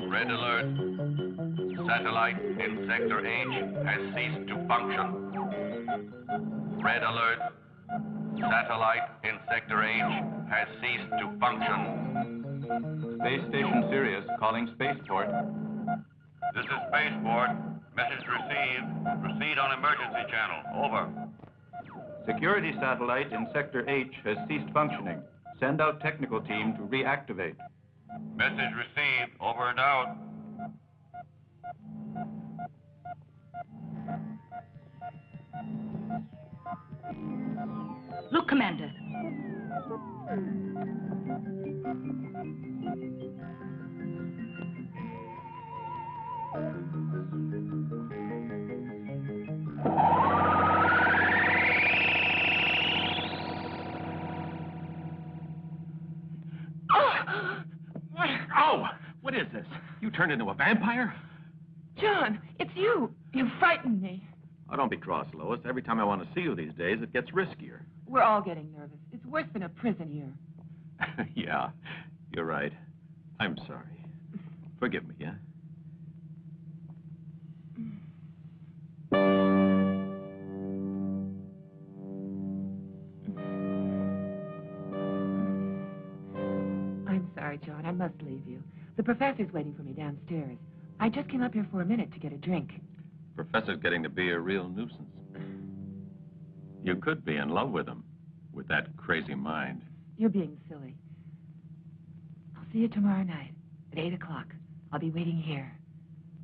Red alert. Satellite in Sector H has ceased to function. Red alert. Satellite in Sector H has ceased to function. Space Station Sirius calling Spaceport. This is Spaceport. Message received. Proceed on emergency channel. Over. Security satellite in Sector H has ceased functioning. Send out technical team to reactivate. Message received. Over and out. Look, Commander. Oh! What is this? You turned into a vampire? John, it's you. You frightened me. Oh, don't be cross, Lois. Every time I want to see you these days, it gets riskier. We're all getting nervous. It's worse than a prison here. Yeah, you're right. I'm sorry. Forgive me, yeah? I'm sorry, John. I must leave you. The professor's waiting for me downstairs. I just came up here for a minute to get a drink. Professor's getting to be a real nuisance. You could be in love with him, with that crazy mind. You're being silly. I'll see you tomorrow night at 8 o'clock. I'll be waiting here.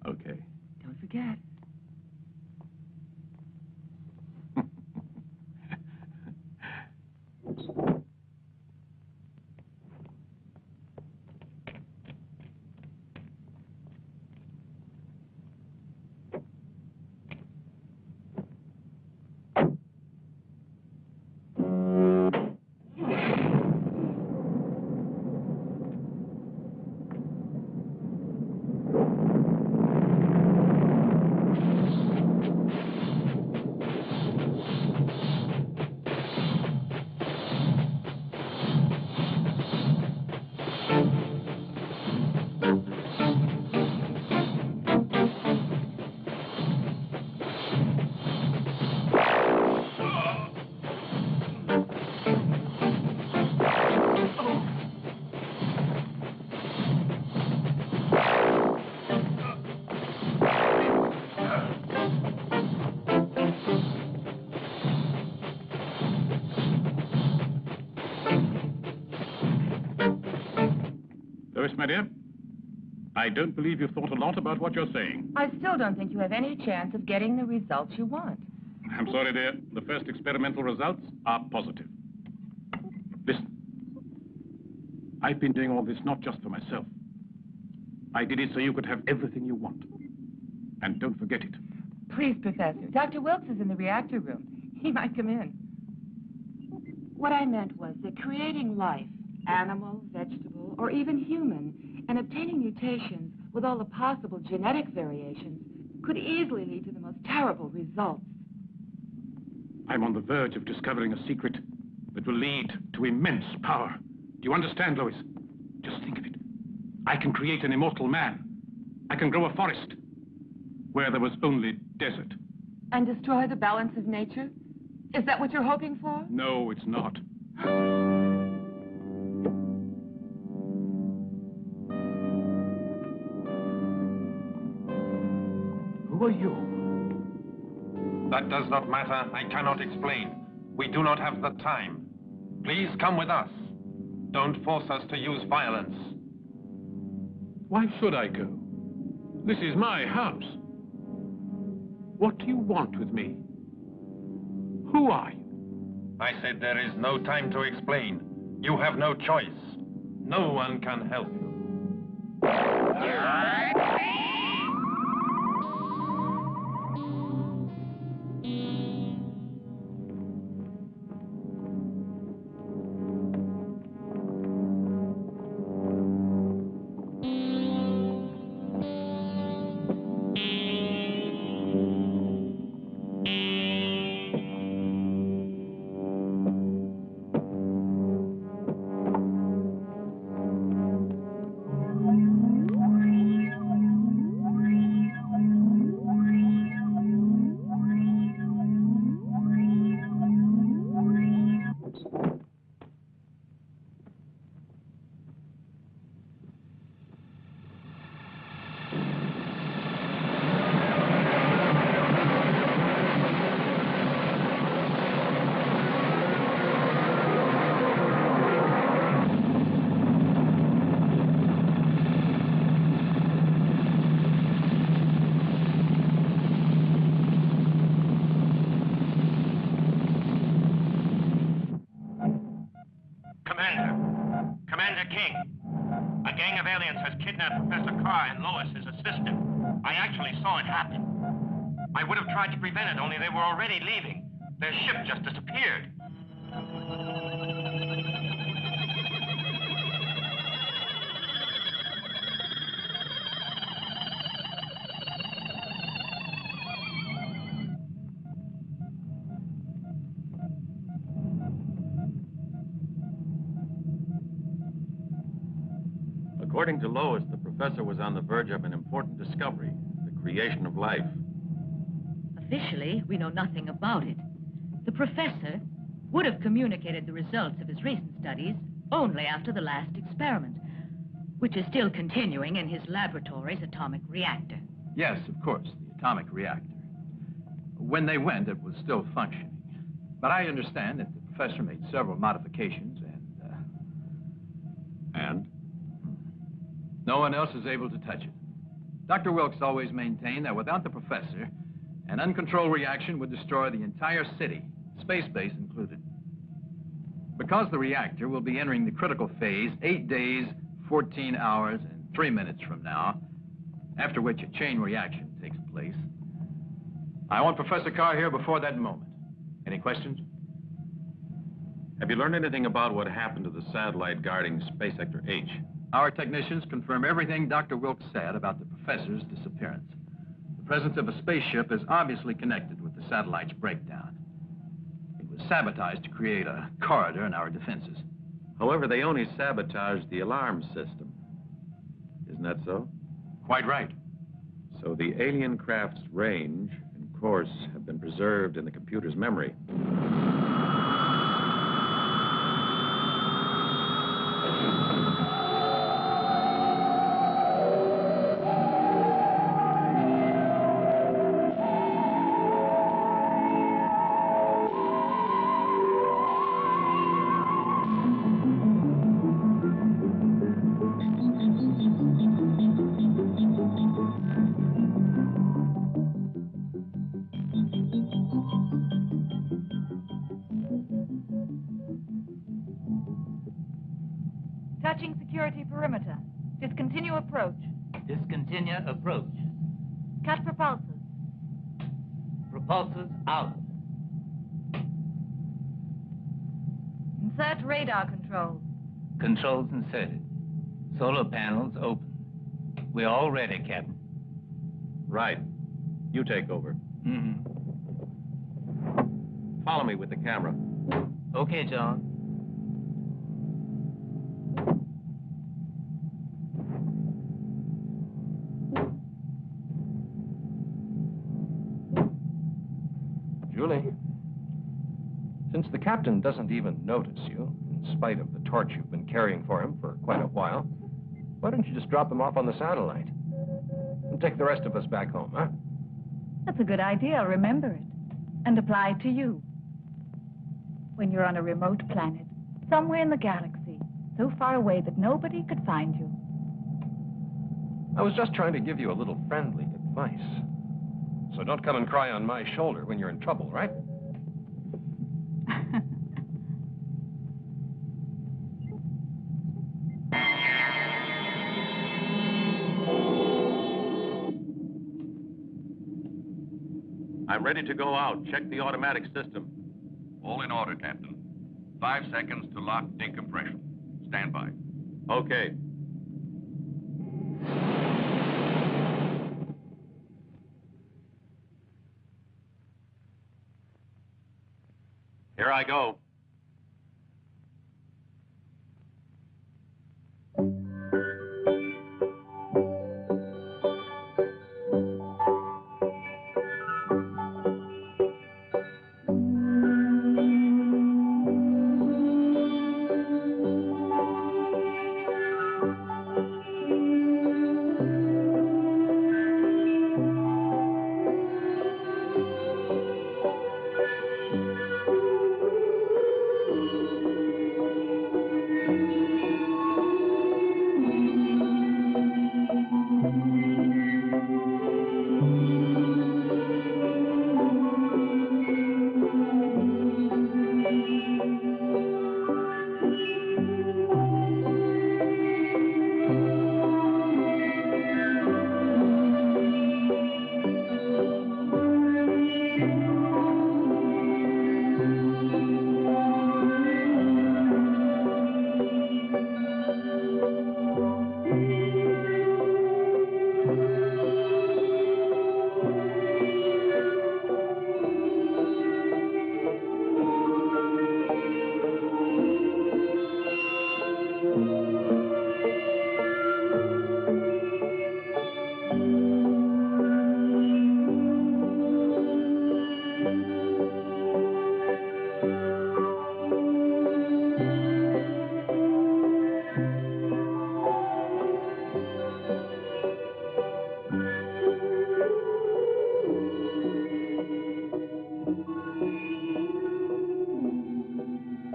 Okay. Don't forget. Lois, my dear, I don't believe you've thought a lot about what you're saying. I still don't think you have any chance of getting the results you want. I'm sorry, dear. The first experimental results are positive. Listen. I've been doing all this not just for myself. I did it so you could have everything you want. And don't forget it. Please, Professor. Dr. Wilkes is in the reactor room. He might come in. What I meant was that creating life, animal, vegetable, or even human, and obtaining mutations with all the possible genetic variations could easily lead to the most terrible results. I'm on the verge of discovering a secret that will lead to immense power. Do you understand, Lois? Just think of it. I can create an immortal man. I can grow a forest where there was only desert. And destroy the balance of nature? Is that what you're hoping for? No, it's not. Who are you? That does not matter. I cannot explain. We do not have the time. Please come with us. Don't force us to use violence. Why should I go? This is my house. What do you want with me? Who are you? I said there is no time to explain. You have no choice. No one can help you. Commander King, a gang of aliens has kidnapped Professor Carr and Lois, his assistant. I actually saw it happen. I would have tried to prevent it, only they were already leaving. Their ship just disappeared. According to Lois, the professor was on the verge of an important discovery, the creation of life. Officially, we know nothing about it. The professor would have communicated the results of his recent studies only after the last experiment, which is still continuing in his laboratory's atomic reactor. Yes, of course, the atomic reactor. When they went, it was still functioning. But I understand that the professor made several modifications And? no one else is able to touch it. Dr. Wilkes always maintained that without the professor, an uncontrolled reaction would destroy the entire city, space base included. Because the reactor will be entering the critical phase 8 days, 14 hours, and 3 minutes from now, after which a chain reaction takes place, I want Professor Carr here before that moment. Any questions? Have you learned anything about what happened to the satellite guarding Space Sector H? Our technicians confirm everything Dr. Wilkes said about the professor's disappearance. The presence of a spaceship is obviously connected with the satellite's breakdown. It was sabotaged to create a corridor in our defenses. However, they only sabotaged the alarm system. Isn't that so? Quite right. So the alien craft's range and course have been preserved in the computer's memory. Touching security perimeter. Discontinue approach. Discontinue approach. Cut propulsors. Propulsors out. Insert radar controls. Controls inserted. Solar panels open. We're all ready, Captain. Right. You take over. Follow me with the camera. Okay, John. Julie, since the captain doesn't even notice you, in spite of the torch you've been carrying for him for quite a while, why don't you just drop him off on the satellite? And take the rest of us back home, huh? That's a good idea. I'll remember it. And apply it to you. When you're on a remote planet, somewhere in the galaxy, so far away that nobody could find you. I was just trying to give you a little friendly advice. So don't come and cry on my shoulder when you're in trouble, right? I'm ready to go out. Check the automatic system. All in order, Captain. 5 seconds to lock decompression. Stand by. Okay. Here I go.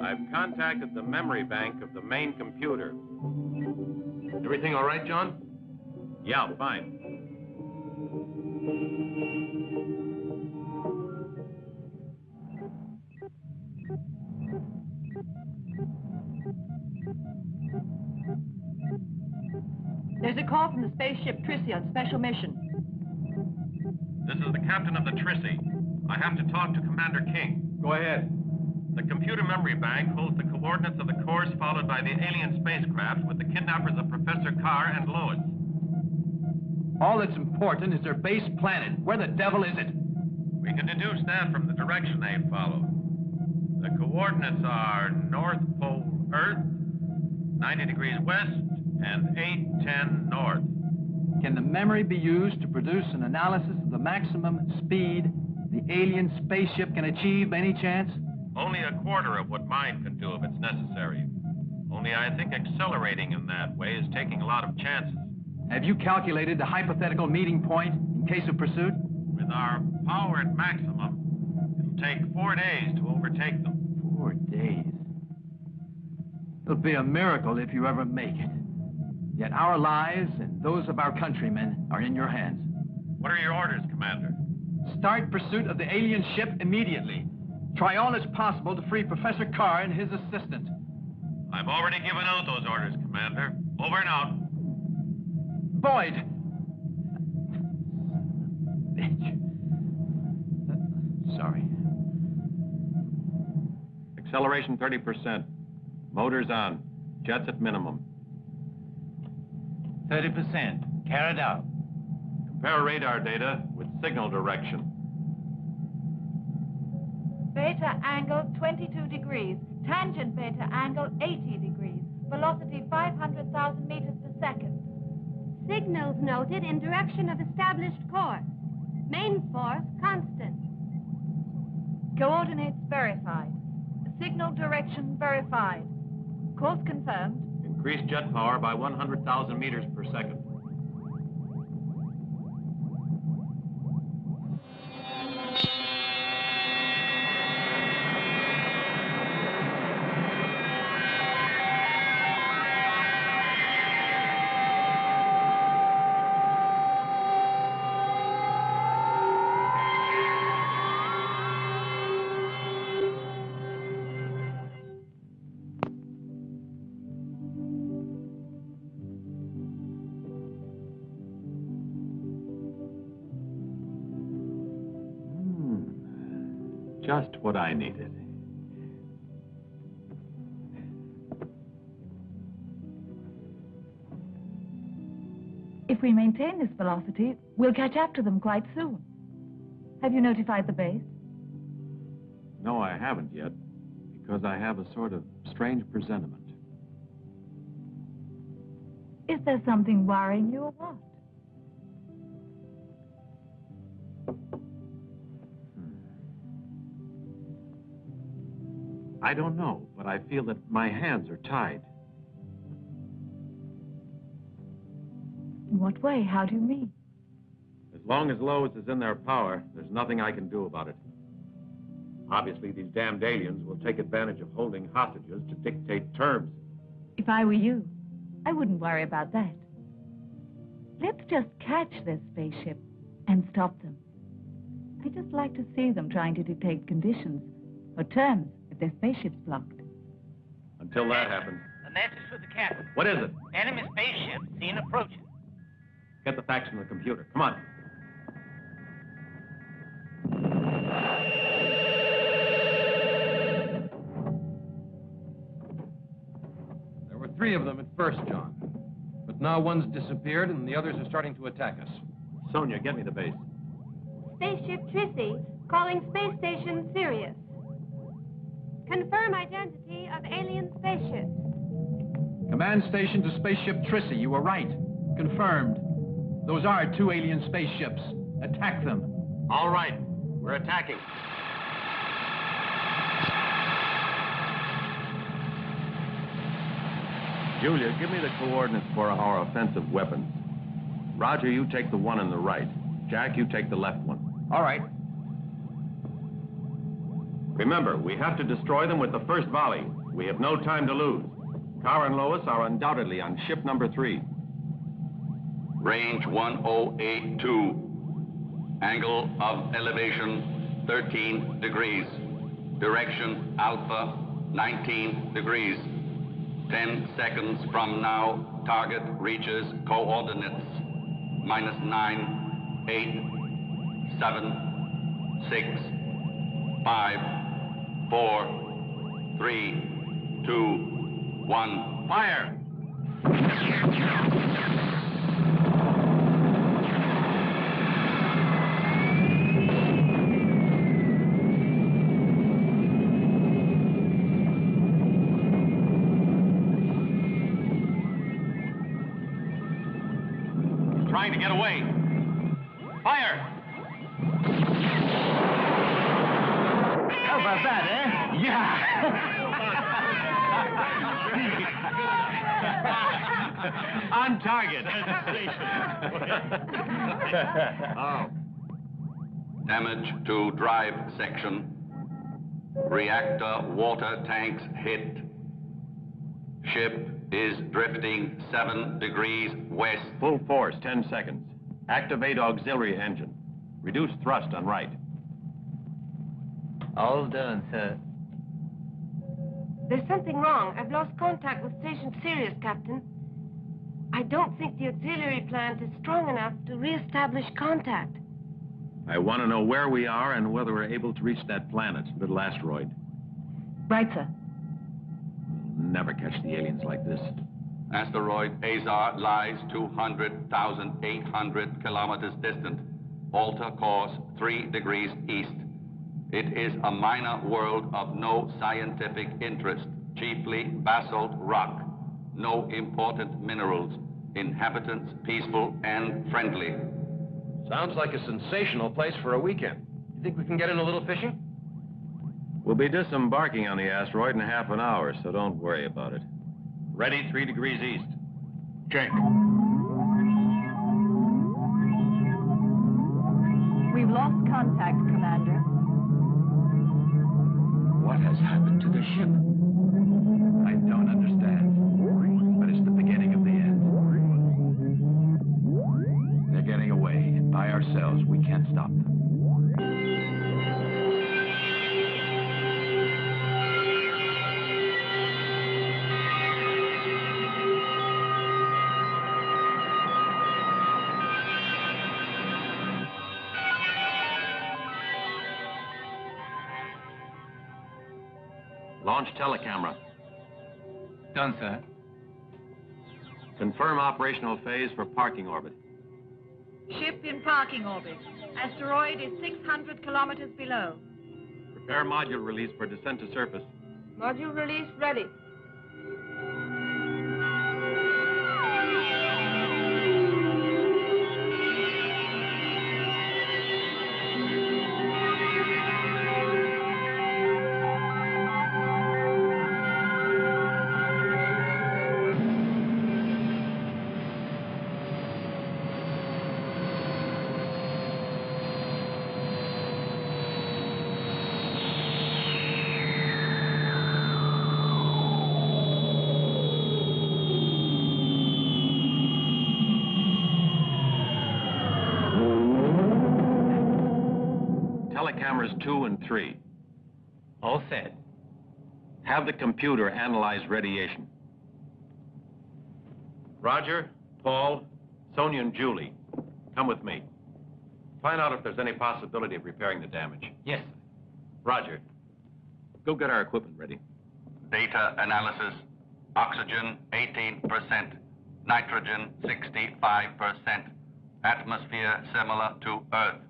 I've contacted the memory bank of the main computer. Everything all right, John? Yeah, fine. There's a call from the spaceship Trissy on special mission. This is the captain of the Trissy. I have to talk to Commander King. Go ahead. The computer memory bank holds the coordinates of the course followed by the alien spacecraft with the kidnappers of Professor Carr and Lois. All that's important is their base planet. Where the devil is it? We can deduce that from the direction they followed. The coordinates are North Pole Earth, 90 degrees west, and 810 north. Can the memory be used to produce an analysis of the maximum speed the alien spaceship can achieve by any chance? Only a quarter of what mine can do if it's necessary. Only I think accelerating in that way is taking a lot of chances. Have you calculated the hypothetical meeting point in case of pursuit? With our power at maximum, it'll take 4 days to overtake them. 4 days. It'll be a miracle if you ever make it. Yet our lives and those of our countrymen are in your hands. What are your orders, Commander? Start pursuit of the alien ship immediately. Try all that's possible to free Professor Carr and his assistant. I've already given out those orders, Commander. Over and out. Boyd! Bitch. Sorry. Acceleration 30%. Motors on. Jets at minimum. 30%. Carried out. Compare radar data with signal direction. Beta angle 22 degrees. Tangent beta angle 80 degrees. Velocity 500,000 meters per second. Signals noted in direction of established course. Main force constant. Coordinates verified. Signal direction verified. Course confirmed. Increase jet power by 100,000 meters per second. Just what I needed. If we maintain this velocity, we'll catch up to them quite soon. Have you notified the base? No, I haven't yet, because I have a sort of strange presentiment. Is there something worrying you or what? I don't know, but I feel that my hands are tied. In what way? How do you mean? As long as Lois is in their power, there's nothing I can do about it. Obviously, these damned aliens will take advantage of holding hostages to dictate terms. If I were you, I wouldn't worry about that. Let's just catch this spaceship and stop them. I just like to see them trying to dictate conditions or terms if their spaceship's blocked. Until that happens. A message for the captain. What is it? Enemy spaceship seen approaching. Get the facts from the computer. Come on. There were 3 of them at first, John. But now one's disappeared and the others are starting to attack us. Sonia, get me the base. Spaceship Trissy, calling space station Sirius. Confirm identity of alien spaceship. Command station to spaceship Trissy. You were right. Confirmed. Those are 2 alien spaceships. Attack them. All right. We're attacking. Julia, give me the coordinates for our offensive weapons. Roger, you take the one on the right. Jack, you take the left one. All right. Remember, we have to destroy them with the first volley. We have no time to lose. Carr and Lois are undoubtedly on ship number 3. Range 1082. Angle of elevation 13 degrees. Direction Alpha 19 degrees. 10 seconds from now, target reaches coordinates -9, 8, 7, 6, 5, 4, 3, 2, 1. Fire! Trying to get away. Fire! How about that, eh? Yeah! On target. Oh. Damage to drive section. Reactor water tanks hit. Ship is drifting 7 degrees west. Full force, 10 seconds. Activate auxiliary engine. Reduce thrust on right. All done, sir. There's something wrong. I've lost contact with Station Sirius, Captain. I don't think the auxiliary plant is strong enough to re-establish contact. I want to know where we are and whether we're able to reach that planet, little asteroid. Right, sir. Never catch the aliens like this. Asteroid Azar lies 200,800 kilometers distant. Alter course 3 degrees east. It is a minor world of no scientific interest, chiefly basalt rock, no important minerals, inhabitants peaceful and friendly. Sounds like a sensational place for a weekend. You think we can get in a little fishing? We'll be disembarking on the asteroid in half an hour, so don't worry about it. Ready 3 degrees east. Check. We've lost contact, Commander. What has happened to the ship? I don't understand. But it's the beginning of the end. They're getting away, and by ourselves, we can't stop them. Launch telecamera. Done, sir. Confirm operational phase for parking orbit. Ship in parking orbit. Asteroid is 600 kilometers below. Prepare module release for descent to surface. Module release ready. Telecameras 2 and 3. All set. Have the computer analyze radiation. Roger, Paul, Sonia, and Julie, come with me. Find out if there's any possibility of repairing the damage. Yes, sir. Roger. Go get our equipment ready. Data analysis. Oxygen 18%. Nitrogen 65%. Atmosphere similar to Earth.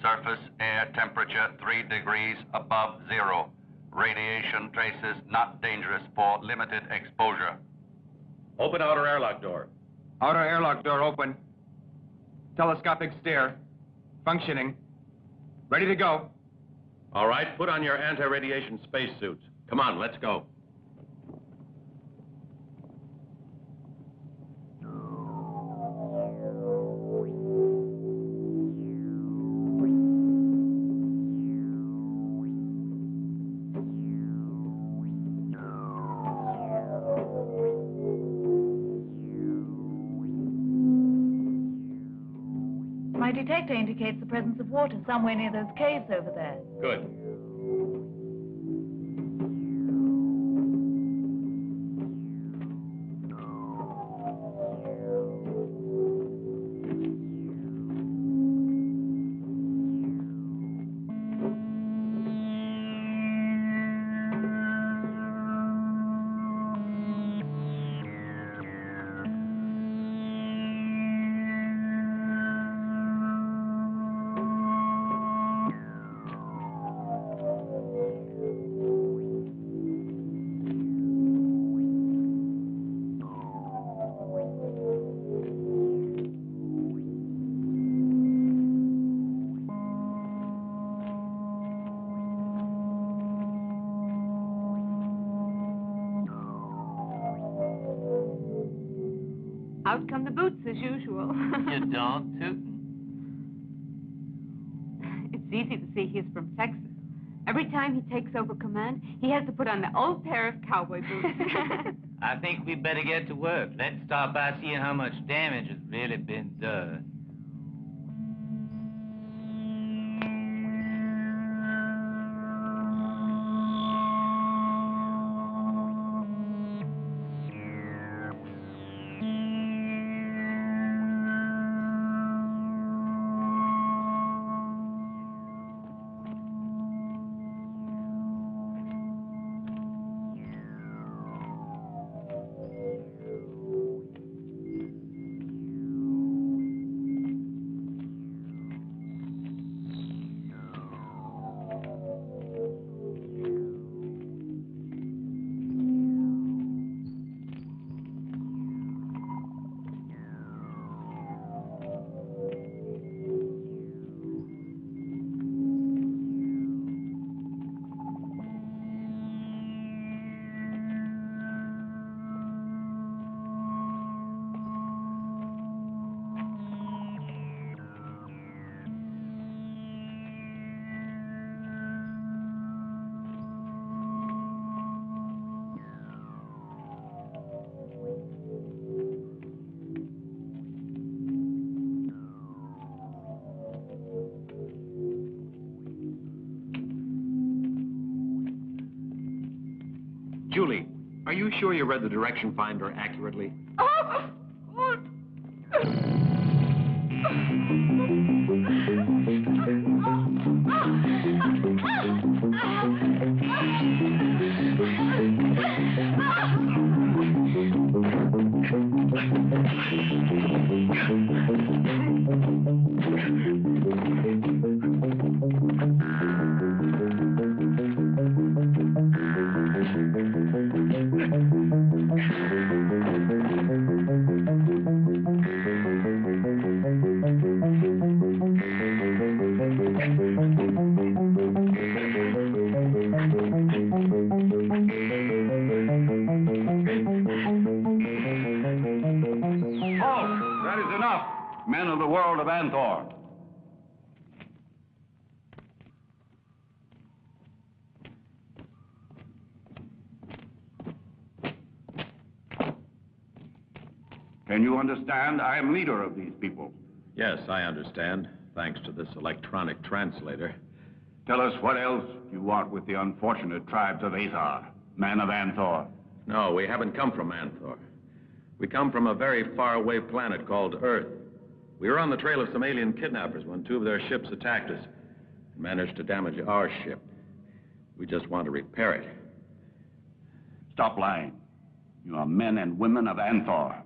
Surface air temperature 3 degrees above zero. Radiation traces not dangerous for limited exposure. Open outer airlock door. Outer airlock door open. Telescopic stair. Functioning. Ready to go. All right, put on your anti-radiation spacesuits. Come on, let's go. My detector indicates the presence of water somewhere near those caves over there. Good. Out come the boots as usual. You don't toot. It's easy to see he's from Texas. Every time he takes over command, he has to put on the old pair of cowboy boots. I think we better get to work. Let's start by seeing how much damage has really been done. you sure you read the direction finder accurately? Oh, God. That is enough, men of the world of Anthor. Can you understand? I am leader of these people. Yes, I understand, thanks to this electronic translator. Tell us what else you want with the unfortunate tribes of Athar, men of Anthor. No, we haven't come from Anthor. We come from a very far-away planet called Earth. We were on the trail of some alien kidnappers when two of their ships attacked us and managed to damage our ship. We just want to repair it. Stop lying. You are men and women of Anthor.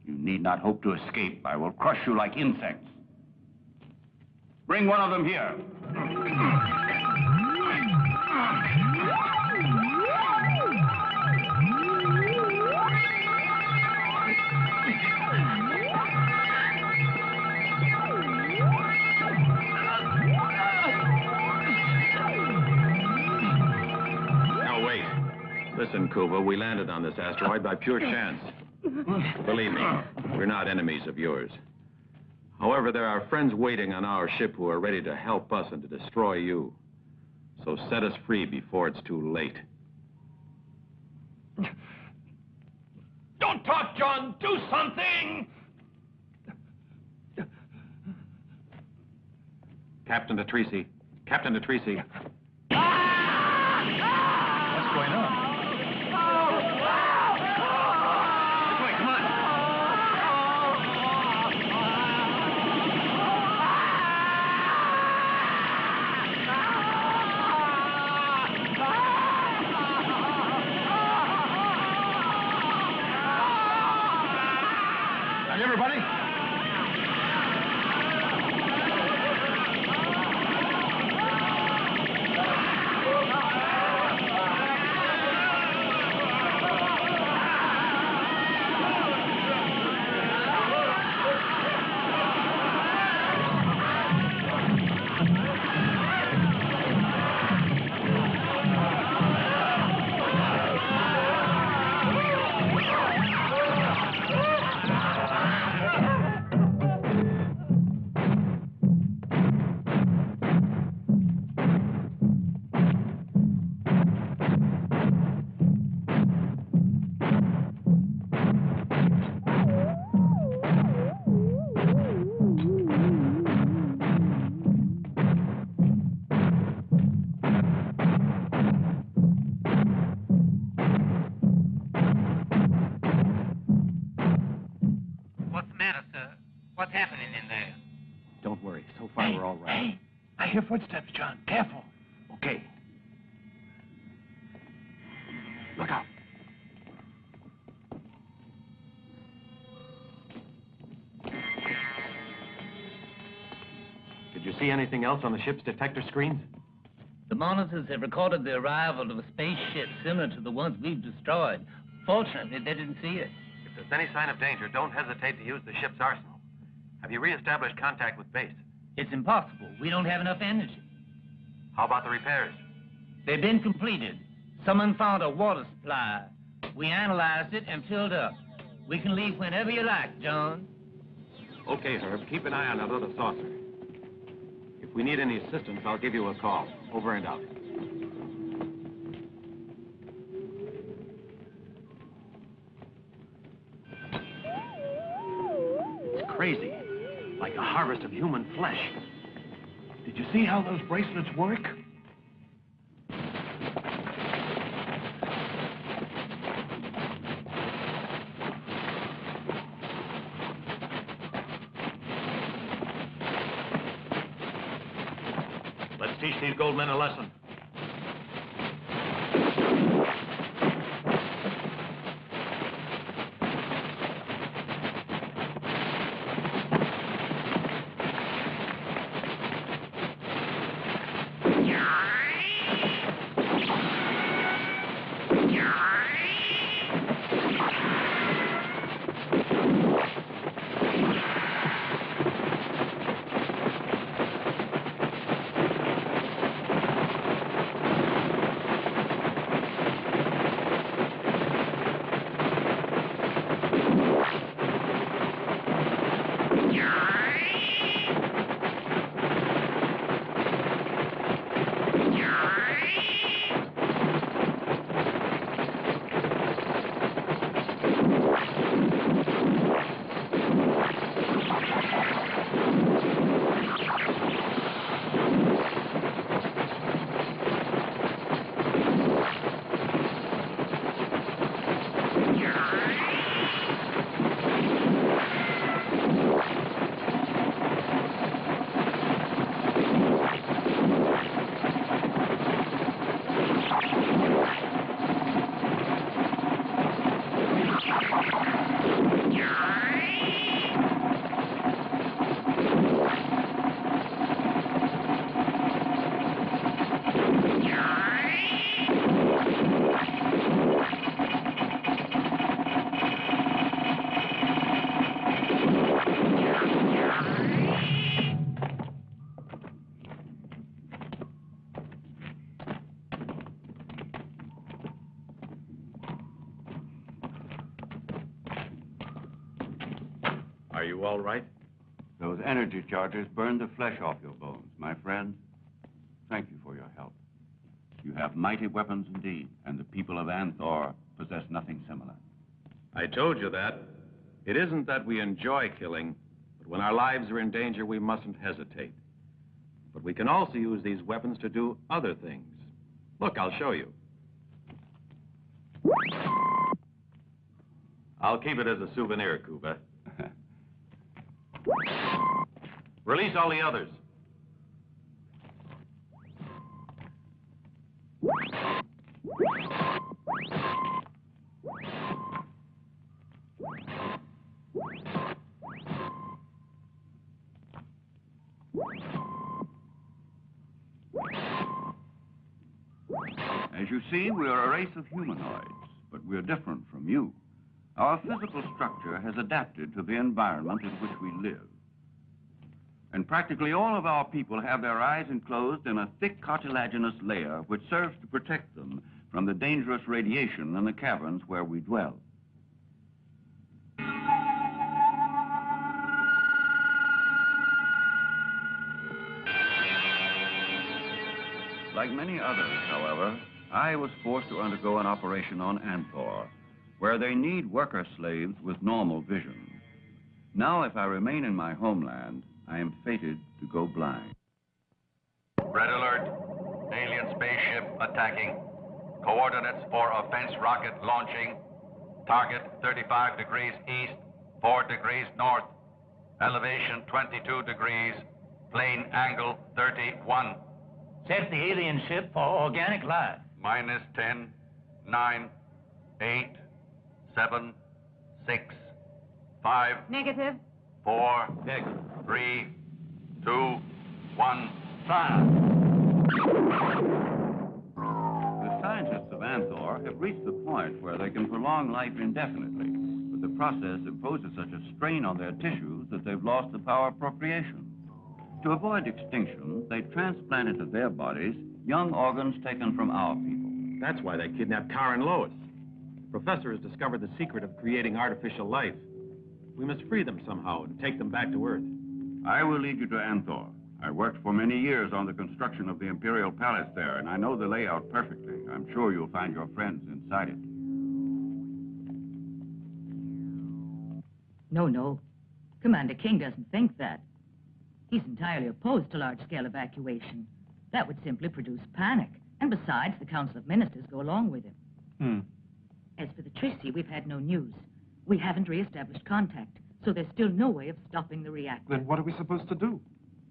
You need not hope to escape. I will crush you like insects. Bring one of them here. Now, wait. Listen, Kuba, we landed on this asteroid by pure chance. Believe me, we're not enemies of yours. However, there are friends waiting on our ship who are ready to help us and to destroy you. So set us free before it's too late. Don't talk, John! Do something! Captain Detrisi. Captain Detrisi. What's going on? Everybody? What's happening in there? Don't worry. So far, we're all right. Hey, I hear footsteps, John. Careful. Okay. Look out. Did you see anything else on the ship's detector screens? The monitors have recorded the arrival of a spaceship similar to the ones we've destroyed. Fortunately, they didn't see it. If there's any sign of danger, don't hesitate to use the ship's arsenal. Have you reestablished contact with base? It's impossible. We don't have enough energy. How about the repairs? They've been completed. Someone found a water supply. We analyzed it and filled up. We can leave whenever you like, John. Okay, Herb. Keep an eye on that other saucer. If we need any assistance, I'll give you a call. Over and out. It's crazy. Like a harvest of human flesh. Did you see how those bracelets work? teach these gold men a lesson. Are you all right? Those energy charges burned the flesh off your bones. My friend, thank you for your help. You have mighty weapons indeed, and the people of Anthor possess nothing similar. I told you that. It isn't that we enjoy killing, but when our lives are in danger, we mustn't hesitate. But we can also use these weapons to do other things. Look, I'll show you. I'll keep it as a souvenir, Kuba. Release all the others. As you see, we are a race of humanoids, but we're different from you. Our physical structure has adapted to the environment in which we live. And practically all of our people have their eyes enclosed in a thick cartilaginous layer which serves to protect them from the dangerous radiation in the caverns where we dwell. Like many others, however, I was forced to undergo an operation on Anthor, where they need worker slaves with normal vision. Now, if I remain in my homeland, I am fated to go blind. Red alert. Alien spaceship attacking. Coordinates for offense rocket launching. Target 35 degrees east, 4 degrees north. Elevation 22 degrees. Plane angle 31. Set the alien ship for organic life. Minus 10, 9, 8, 7, 6, 5. Negative. 4, 3, 2, 1. Fire. The scientists of Anthor have reached the point where they can prolong life indefinitely, but the process imposes such a strain on their tissues that they've lost the power of procreation. To avoid extinction, they transplant into their bodies young organs taken from our people. That's why they kidnapped Kara and Lois. The professor has discovered the secret of creating artificial life. We must free them somehow and take them back to Earth. I will lead you to Anthor. I worked for many years on the construction of the Imperial Palace there, and I know the layout perfectly. I'm sure you'll find your friends inside it. No. Commander King doesn't think that. He's entirely opposed to large-scale evacuation. That would simply produce panic. And besides, the Council of Ministers go along with him. As for the Tracy, we've had no news. We haven't re-established contact, so there's still no way of stopping the reactor. Then what are we supposed to do?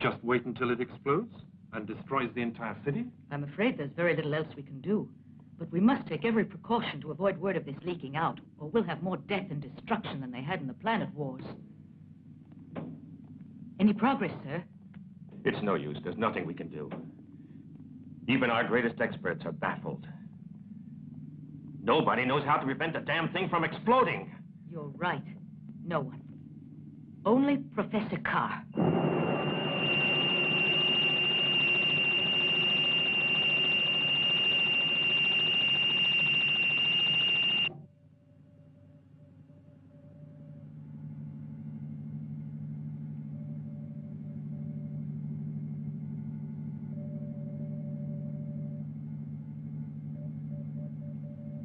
Just wait until it explodes? And destroys the entire city? I'm afraid there's very little else we can do. But we must take every precaution to avoid word of this leaking out, or we'll have more death and destruction than they had in the planet wars. Any progress, sir? It's no use. There's nothing we can do. Even our greatest experts are baffled. Nobody knows how to prevent the damn thing from exploding. You're right. No one. Only Professor Carr.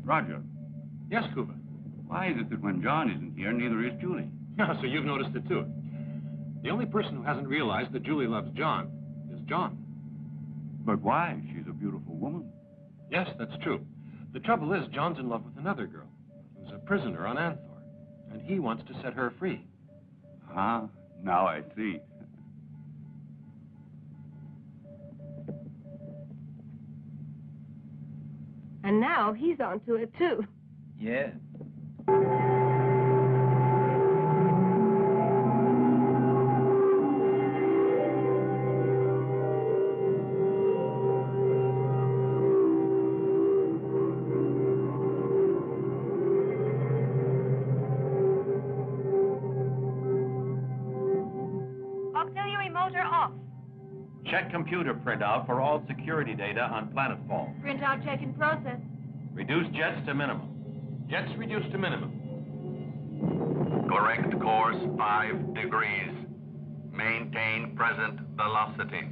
Roger, Yes, Cuba. why is it that when John isn't here, neither is Julie? Yeah, so you've noticed it too. The only person who hasn't realized that Julie loves John is John. But why? She's a beautiful woman. Yes, that's true. The trouble is, John's in love with another girl who's a prisoner on Anthor, and he wants to set her free. Ah, now I see. And now he's onto it, too. Yeah. Auxiliary motor off. Check computer printout for all security data on planetfall. Printout check in process. Reduce jets to minimum. Jets reduced to minimum. Correct course 5 degrees. Maintain present velocity.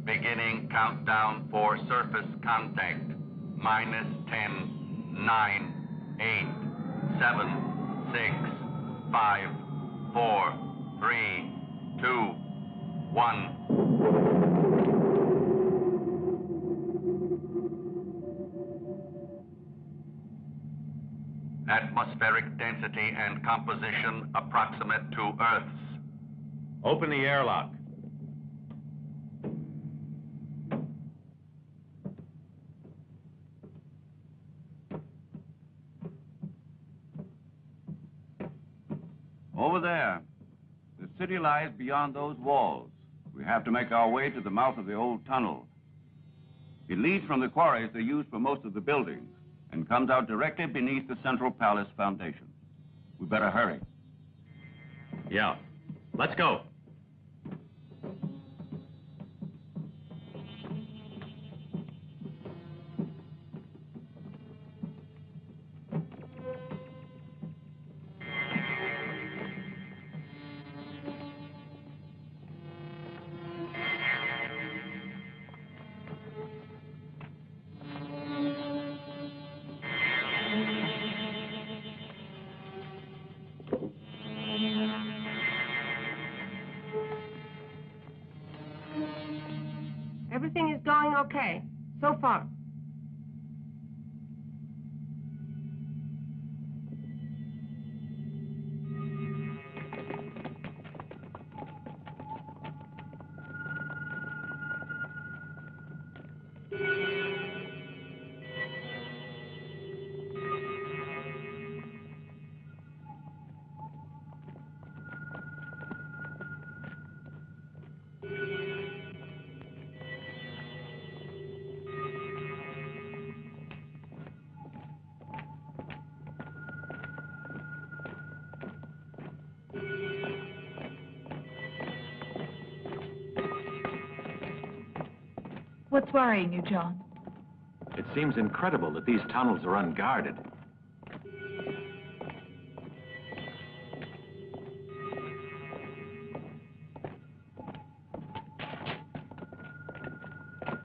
Beginning countdown for surface contact. -10, 9, 8, 7, 6, 5, 4, 3, 2, 1. Atmospheric density and composition approximate to Earth's. Open the airlock. Over there. The city lies beyond those walls. We have to make our way to the mouth of the old tunnel. It leads from the quarries they use for most of the buildings and comes out directly beneath the Central Palace foundation. We better hurry. Yeah. Let's go. Everything is going okay, so far. What's worrying you, John? It seems incredible that these tunnels are unguarded.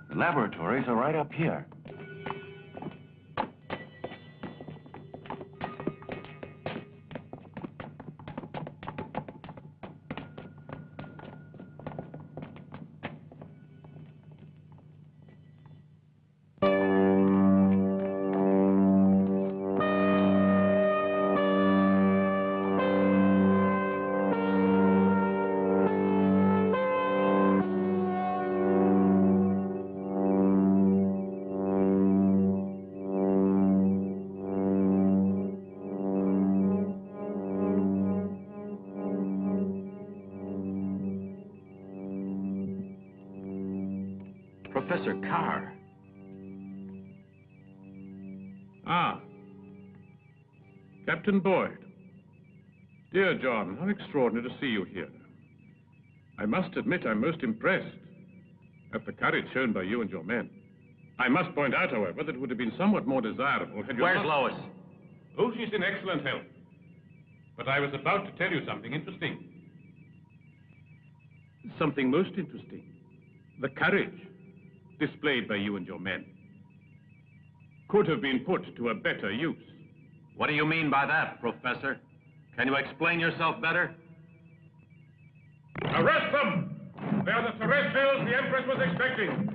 The laboratories are right up here. Professor Carr. Ah. Captain Boyd. Dear John, how extraordinary to see you here. I must admit I'm most impressed at the courage shown by you and your men. I must point out, however, that it would have been somewhat more desirable had you Where's not... Lois? Oh, she's in excellent health. But I was about to tell you something interesting. Something most interesting. The courage displayed by you and your men could have been put to a better use. What do you mean by that, Professor? Can you explain yourself better? Arrest them! They are the terrestrials the Empress was expecting.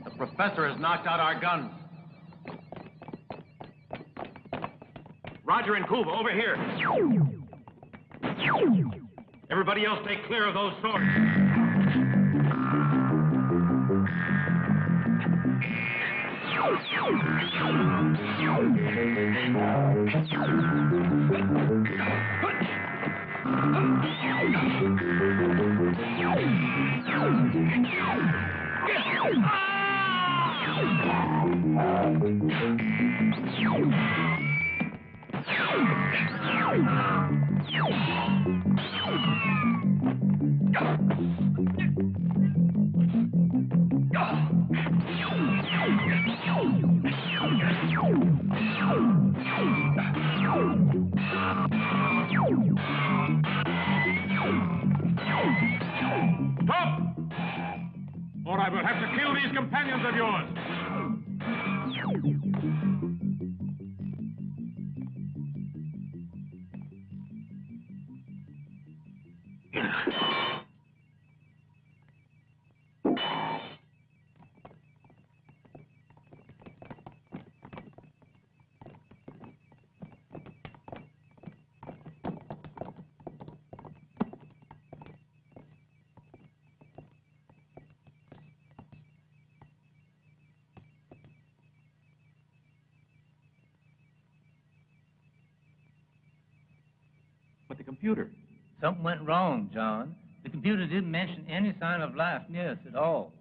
The professor has knocked out our guns. Roger and Kuva, over here. Everybody else stay clear of those swords. Stop! Or I will have to kill these companions of yours. But the computer. Something went wrong, John. The computer didn't mention any sign of life near us at all.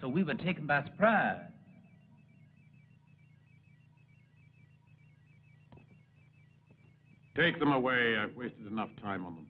So we were taken by surprise. Take them away. I've wasted enough time on them.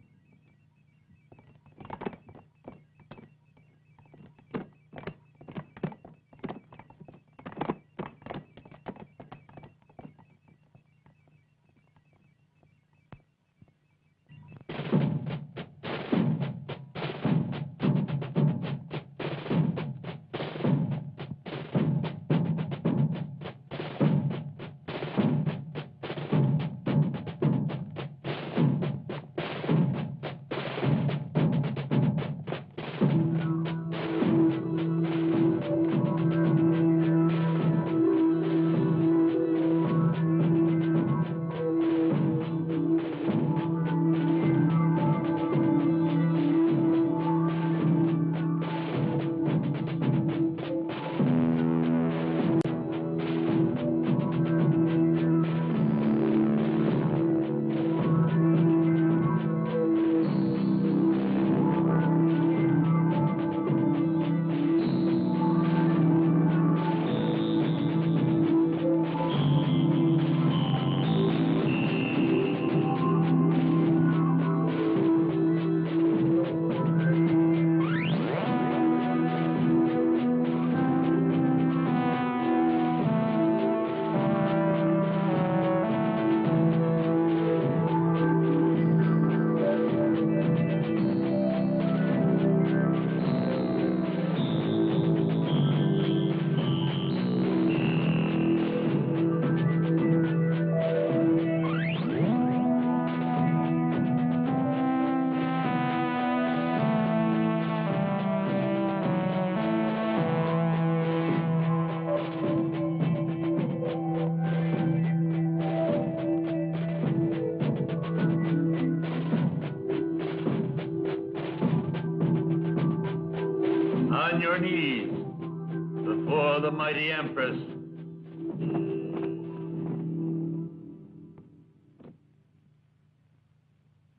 mighty Empress.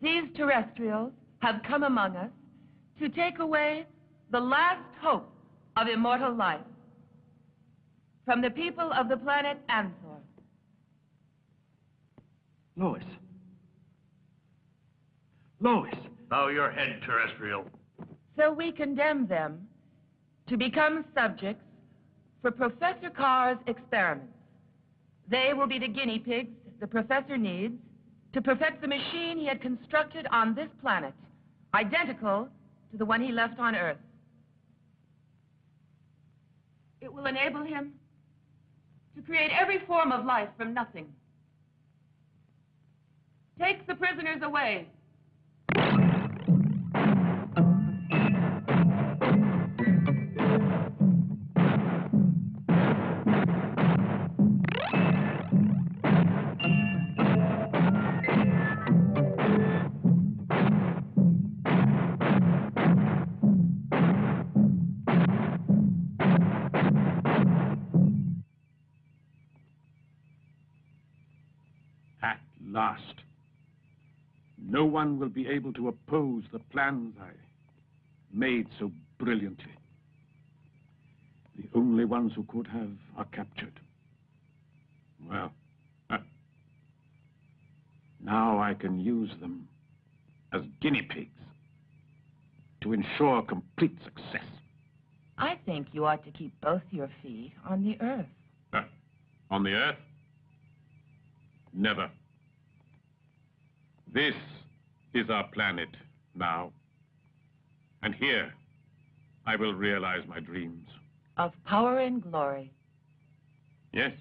These terrestrials have come among us to take away the last hope of immortal life from the people of the planet Anthor. Lois. Lois. Bow your head, terrestrial. So we condemn them to become subjects for Professor Carr's experiments. They will be the guinea pigs the professor needs to perfect the machine he had constructed on this planet, identical to the one he left on Earth. It will enable him to create every form of life from nothing. Take the prisoners away. At last, no one will be able to oppose the plans I made so brilliantly. The only ones who could have are captured. Well, now I can use them as guinea pigs to ensure complete success. I think you ought to keep both your feet on the Earth. On the Earth? Never. This is our planet now. And here, I will realize my dreams. Of power and glory. Yes?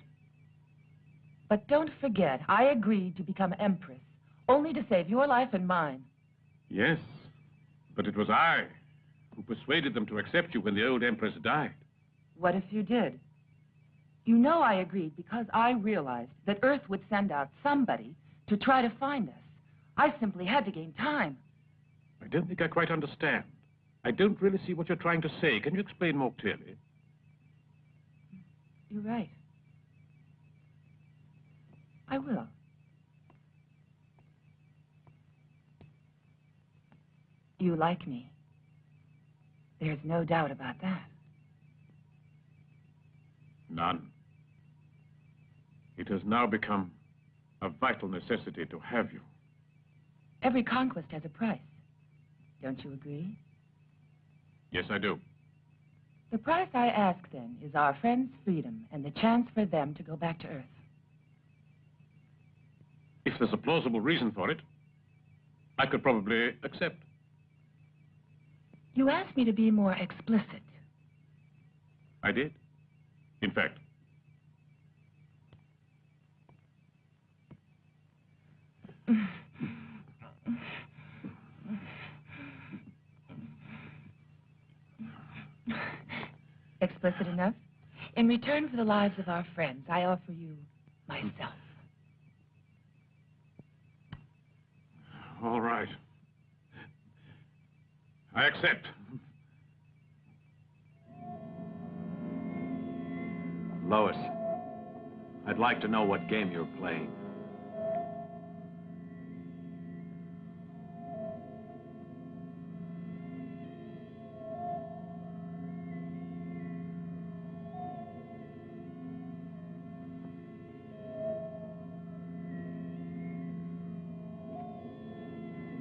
But don't forget, I agreed to become Empress, only to save your life and mine. Yes, but it was I who persuaded them to accept you when the old Empress died. What if you did? You know I agreed because I realized that Earth would send out somebody to try to find us. I simply had to gain time. I don't think I quite understand. I don't really see what you're trying to say. Can you explain more clearly? You're right. I will. You like me. There's no doubt about that. None. It has now become a vital necessity to have you. Every conquest has a price. Don't you agree? Yes, I do. The price I ask, then, is our friends' freedom and the chance for them to go back to Earth. If there's a plausible reason for it, I could probably accept. You asked me to be more explicit. I did. In fact. Explicit enough? In return for the lives of our friends, I offer you myself. All right. I accept. Lois, I'd like to know what game you're playing.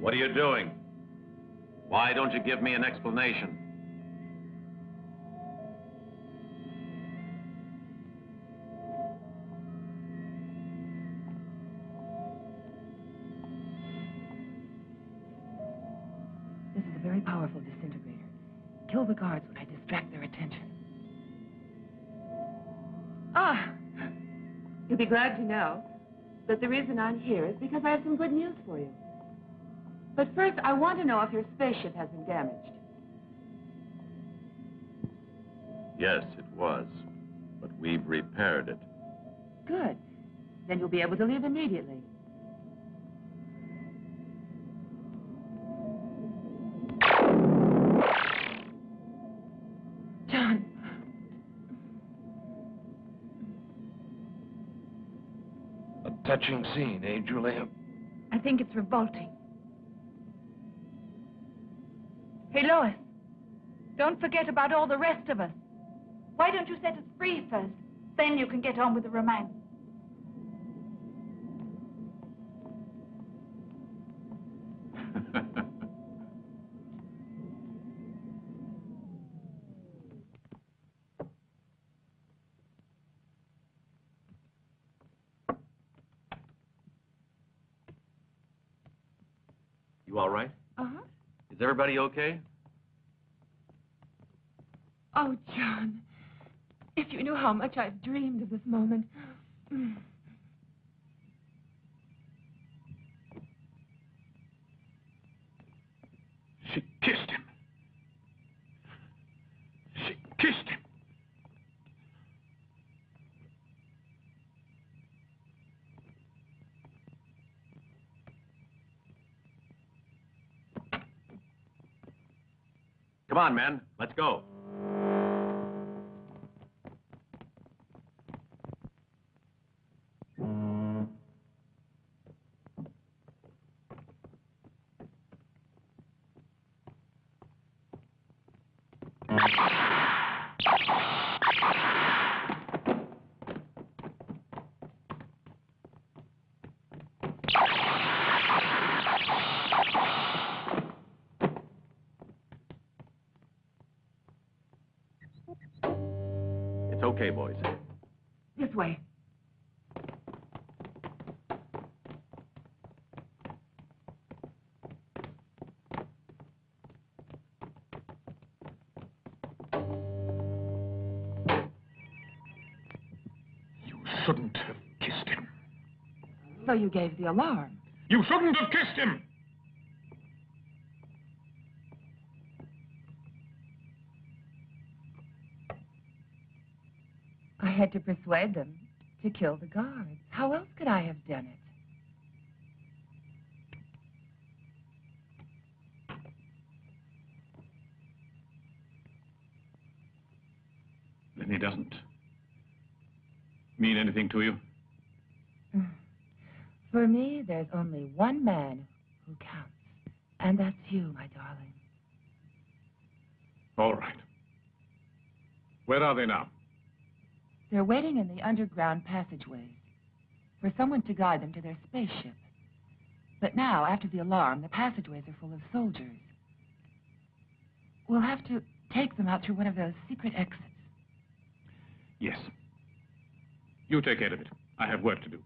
What are you doing? Why don't you give me an explanation? This is a very powerful disintegrator. Kill the guards when I distract their attention. Ah! You'll be glad to know that the reason I'm here is because I have some good news for you. But first, I want to know if your spaceship has been damaged. Yes, it was. But we've repaired it. Good. Then you'll be able to leave immediately. John. touching scene, eh, Julia? I think it's revolting. Hey, Lois, don't forget about all the rest of us. Why don't you set us free first? Then you can get on with the romance. You all right? Uh-huh. Is everybody okay? Oh, John, if you knew how much I've dreamed of this moment. She kissed him. She kissed him. Come on, men. Let's go. It's okay, boys. This way. You shouldn't have kissed him. So you gave the alarm. You shouldn't have kissed him! I had to persuade them to kill the guards. How else could I have done it? Then he doesn't mean anything to you? For me, there's only one man who counts, and that's you, my darling. All right. Where are they now? They're waiting in the underground passageways for someone to guide them to their spaceship. But now, after the alarm, the passageways are full of soldiers. We'll have to take them out through one of those secret exits. Yes. You take care of it. I have work to do.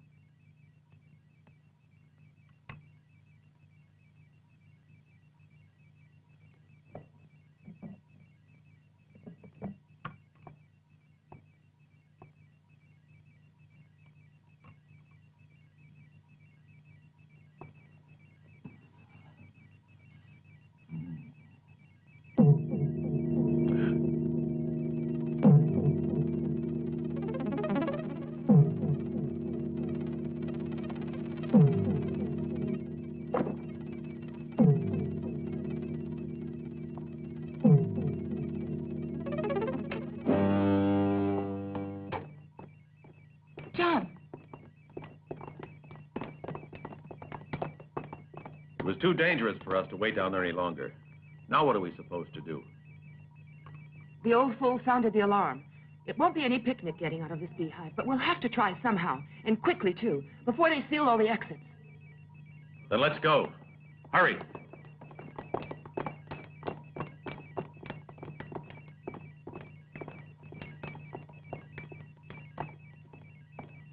John! It was too dangerous for us to wait down there any longer. Now what are we supposed to do? The old fool sounded the alarm. It won't be any picnic getting out of this beehive, but we'll have to try somehow, and quickly, too, before they seal all the exits. Then let's go. Hurry.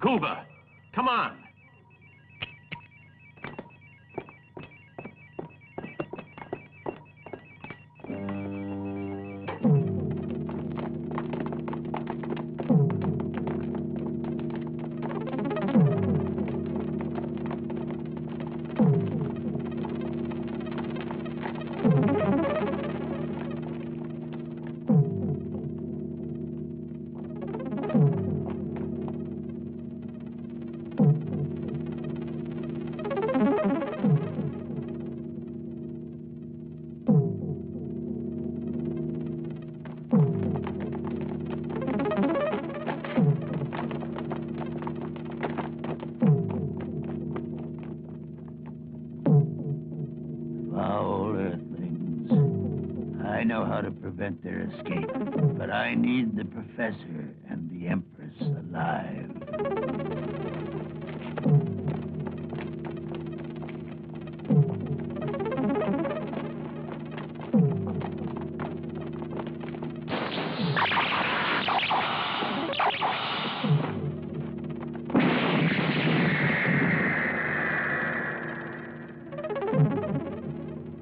Cuba, come on. Foul Earthlings. I know how to prevent their escape, but I need the Professor and the Empress alive.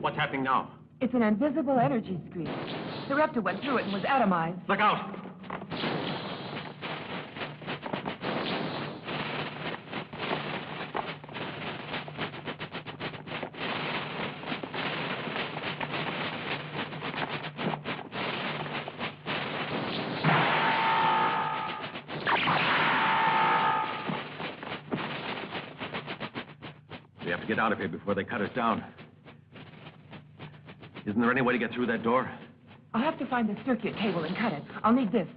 What's happening now? It's an invisible energy screen. The Raptor went through it and was atomized. Look out! We have to get out of here before they cut us down. Isn't there any way to get through that door? I'll have to find the circuit cable and cut it. I'll need this.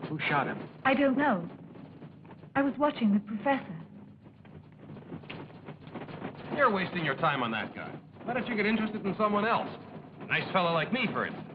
Who shot him? I don't know. I was watching the Professor. You're wasting your time on that guy. Why don't you get interested in someone else? A nice fellow like me, for instance.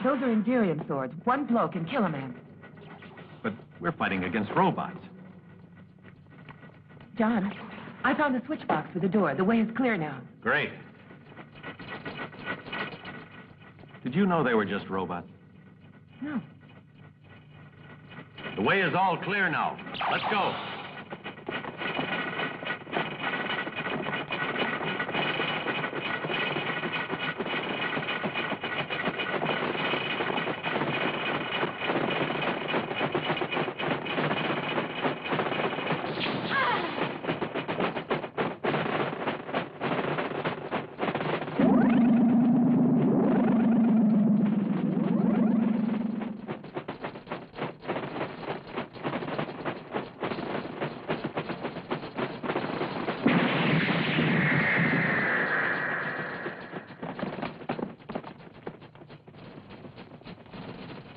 Those are Imperium swords. One blow can kill a man. But we're fighting against robots. John, I found the switch box for the door. The way is clear now. Great. Did you know they were just robots? No. The way is all clear now. Let's go.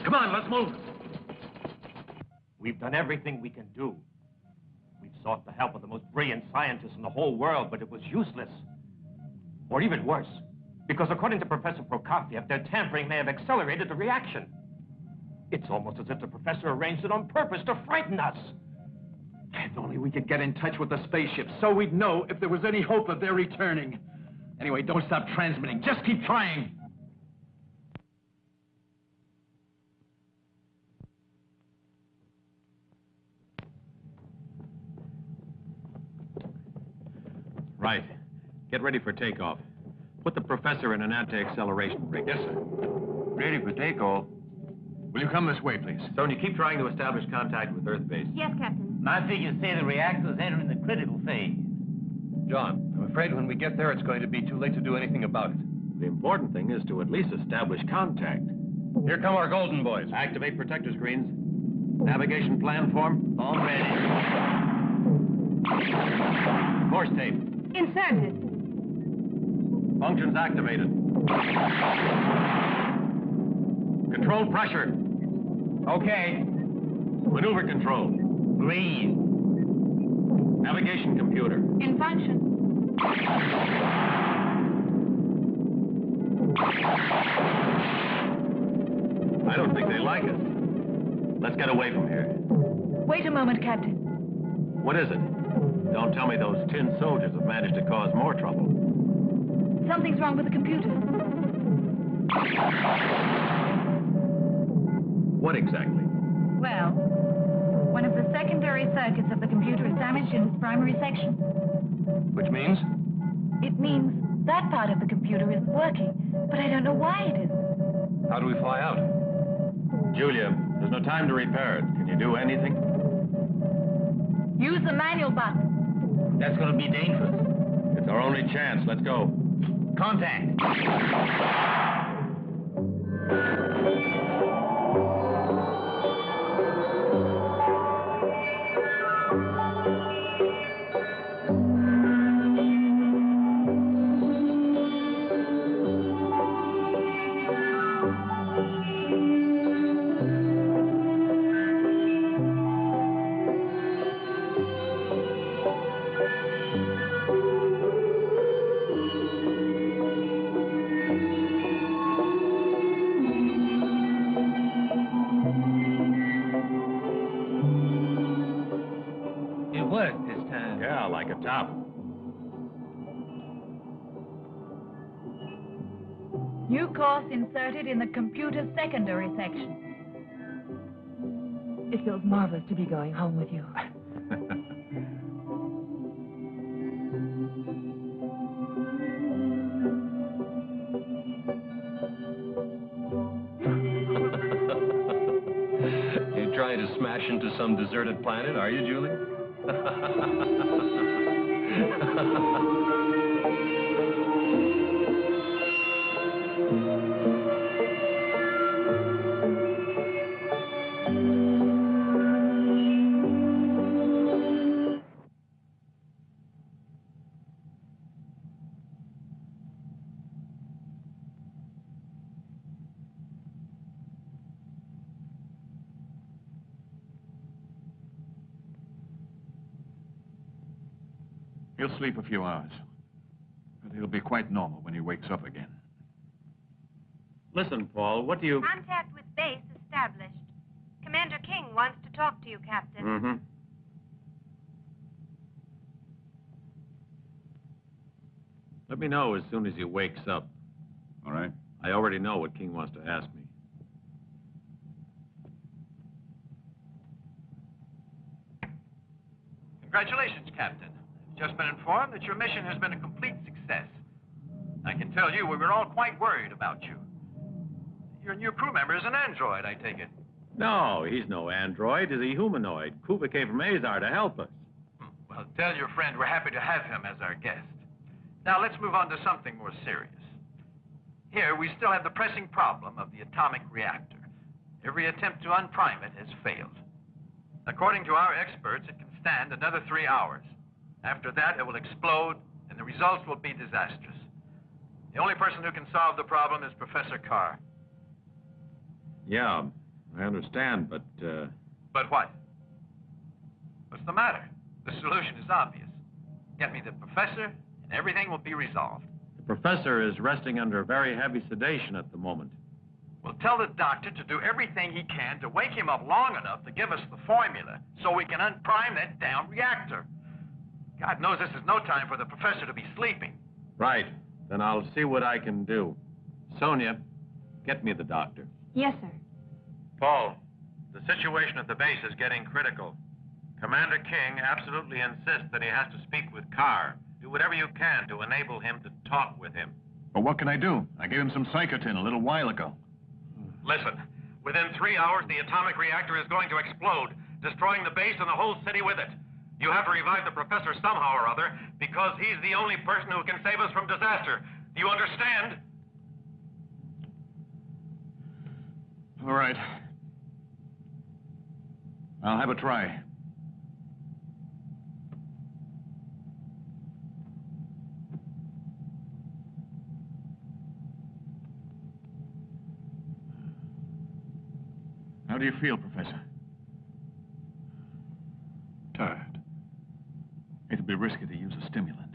Come on, let's move. We've done everything we can do. We've sought the help of the most brilliant scientists in the whole world, but it was useless. Or even worse, because according to Professor Prokofiev, their tampering may have accelerated the reaction. It's almost as if the professor arranged it on purpose to frighten us. If only we could get in touch with the spaceship so we'd know if there was any hope of their returning. Anyway, don't stop transmitting. Just keep trying. Right. Get ready for takeoff. Put the professor in an anti-acceleration rig. Yes, sir. Ready for takeoff. Will you come this way, please? Sonia, keep trying to establish contact with Earth base. Yes, Captain. My figures say the reactor's entering the critical phase. John, I'm afraid when we get there, it's going to be too late to do anything about it. The important thing is to at least establish contact. Here come our golden boys. Activate protector screens. Navigation plan form. All ready. Course tape. Inserted. Functions activated. Control pressure. Okay. Maneuver control. Green. Navigation computer. In function. I don't think they like us. Let's get away from here. Wait a moment, Captain. What is it? Don't tell me those tin soldiers have managed to cause more trouble. Something's wrong with the computer. What exactly? Well, one of the secondary circuits of the computer is damaged in its primary section. Which means? It means that part of the computer isn't working, but I don't know why it isn't. How do we fly out? Julia, there's no time to repair it. Can you do anything? Use the manual button. That's going to be dangerous. It's our only chance. Let's go. Contact. Like a top. New course inserted in the computer's secondary section. It feels marvelous to be going home with you. You're trying to smash into some deserted planet, are you, Julie? He'll sleep a few hours, but he'll be quite normal when he wakes up again. Listen, Paul, what do you... Contact with base established. Commander King wants to talk to you, Captain. Mm-hmm. Let me know as soon as he wakes up. All right. I already know what King wants to ask me. Congratulations, Captain. Just been informed that your mission has been a complete success. I can tell you we were all quite worried about you. Your new crew member is an android, I take it. No, he's no android. He's a humanoid. Kuba came from Azar to help us. Well, tell your friend we're happy to have him as our guest. Now, let's move on to something more serious. Here, we still have the pressing problem of the atomic reactor. Every attempt to unprime it has failed. According to our experts, it can stand another 3 hours. After that, it will explode, and the results will be disastrous. The only person who can solve the problem is Professor Carr. Yeah, I understand, but, But what? What's the matter? The solution is obvious. Get me the professor, and everything will be resolved. the professor is resting under very heavy sedation at the moment. We'll tell the doctor to do everything he can to wake him up long enough to give us the formula so we can unprime that damn reactor. God knows this is no time for the professor to be sleeping. Right. Then I'll see what I can do. Sonia, get me the doctor. Yes, sir. Paul, the situation at the base is getting critical. Commander King absolutely insists that he has to speak with Carr. Do whatever you can to enable him to talk with him. But what can I do? I gave him some psychotin a little while ago. Listen, within 3 hours, the atomic reactor is going to explode, destroying the base and the whole city with it. You have to revive the professor somehow or other, because he's the only person who can save us from disaster. Do you understand? All right. I'll have a try. How do you feel, Professor? Tired. It'd be risky to use a stimulant.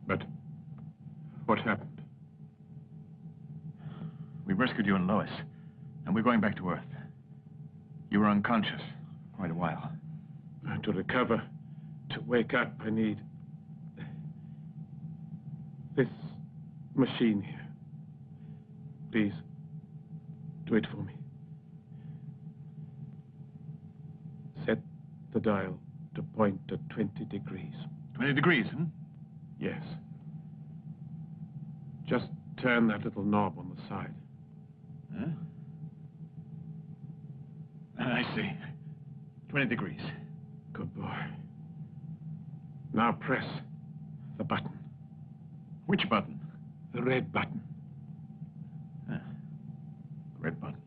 But what happened? We rescued you and Lois, and we're going back to Earth. You were unconscious for quite a while. To recover, to wake up, I need this machine here. Please, do it for me. Set the dial to point at 20 degrees. 20 degrees, hmm? Yes. Just turn that little knob on the side. Huh? I see. 20 degrees. Good boy. Now press the button. Which button? The red button. Red button.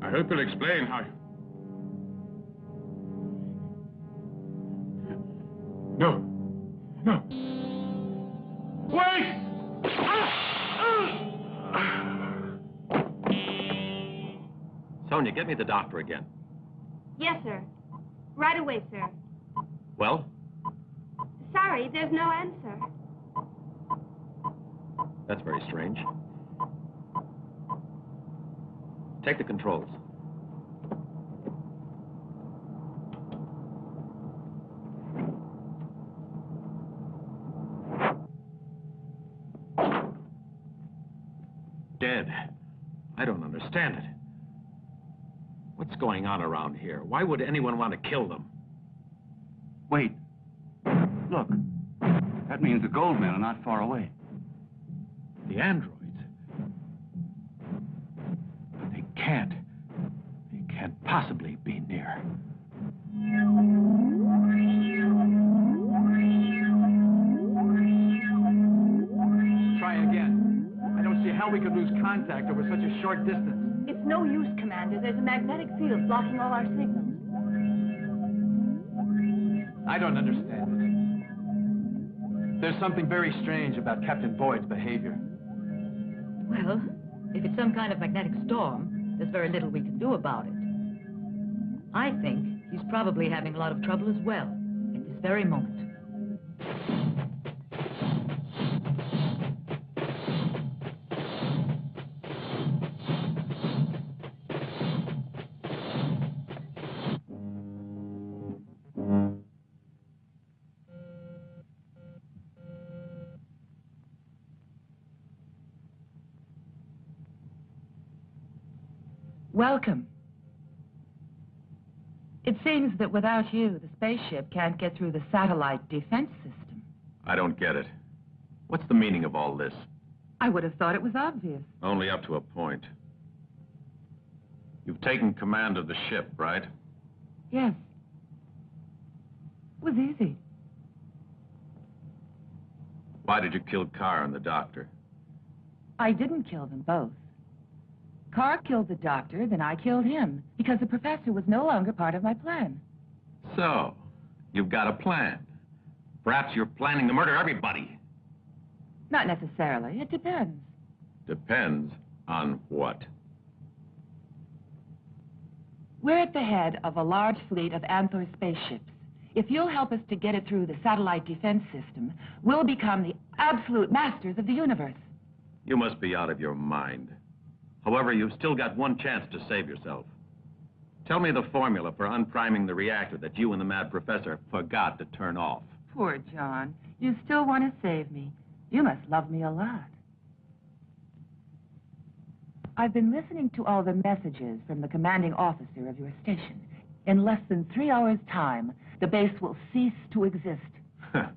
I hope you'll explain how... No. No. Wait! Sonia, get me the doctor again. Yes, sir. Right away, sir. Well? Sorry, there's no answer. That's very strange. Take the controls. Dead. I don't understand it. What's going on around here? Why would anyone want to kill them? Wait. Look. That means the gold men are not far away. The androids? They can't possibly be near. Try again. I don't see how we could lose contact over such a short distance. It's no use, Commander. There's a magnetic field blocking all our signals. I don't understand it. There's something very strange about Captain Boyd's behavior. Well, if it's some kind of magnetic storm, there's very little we can do about it. I think he's probably having a lot of trouble as well, at this very moment. Welcome. It seems that without you, the spaceship can't get through the satellite defense system. I don't get it. What's the meaning of all this? I would have thought it was obvious. Only up to a point. You've taken command of the ship, right? Yes. It was easy. Why did you kill Carr and the doctor? I didn't kill them both. Carr killed the doctor, then I killed him, because the professor was no longer part of my plan. So, you've got a plan. Perhaps you're planning to murder everybody. Not necessarily. It depends. Depends on what? We're at the head of a large fleet of Anthor spaceships. If you'll help us to get it through the satellite defense system, we'll become the absolute masters of the universe. You must be out of your mind. However, you've still got one chance to save yourself. Tell me the formula for unpriming the reactor that you and the mad professor forgot to turn off. Poor John. You still want to save me. You must love me a lot. I've been listening to all the messages from the commanding officer of your station. In less than 3 hours' time, the base will cease to exist. How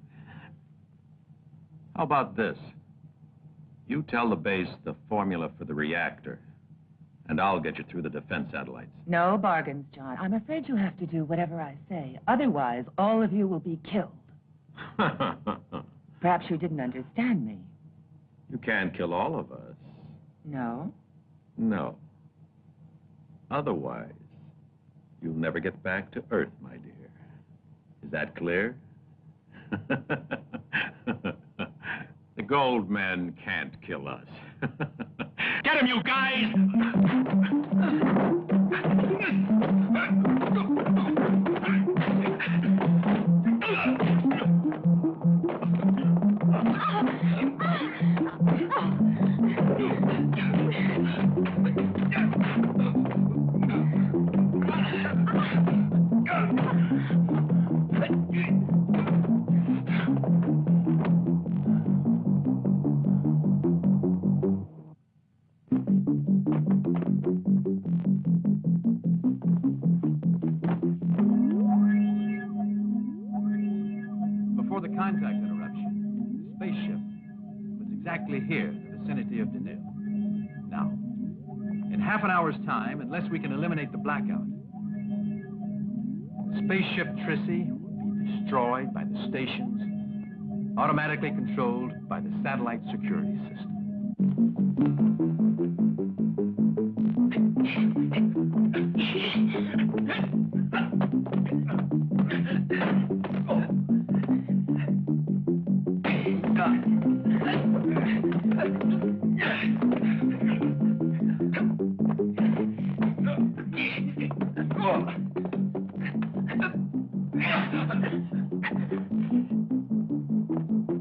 about this? You tell the base the formula for the reactor, and I'll get you through the defense satellites. No bargains, John. I'm afraid you have to do whatever I say. Otherwise, all of you will be killed. Perhaps you didn't understand me. You can't kill all of us. No? No. Otherwise, you'll never get back to Earth, my dear. Is that clear? The gold men can't kill us. Get him, you guys! Before the contact interruption, the spaceship was exactly here in the vicinity of Denil. Now, in half an hour's time, unless we can eliminate the blackout, spaceship Trissy will be destroyed by the stations, automatically controlled by the satellite security system.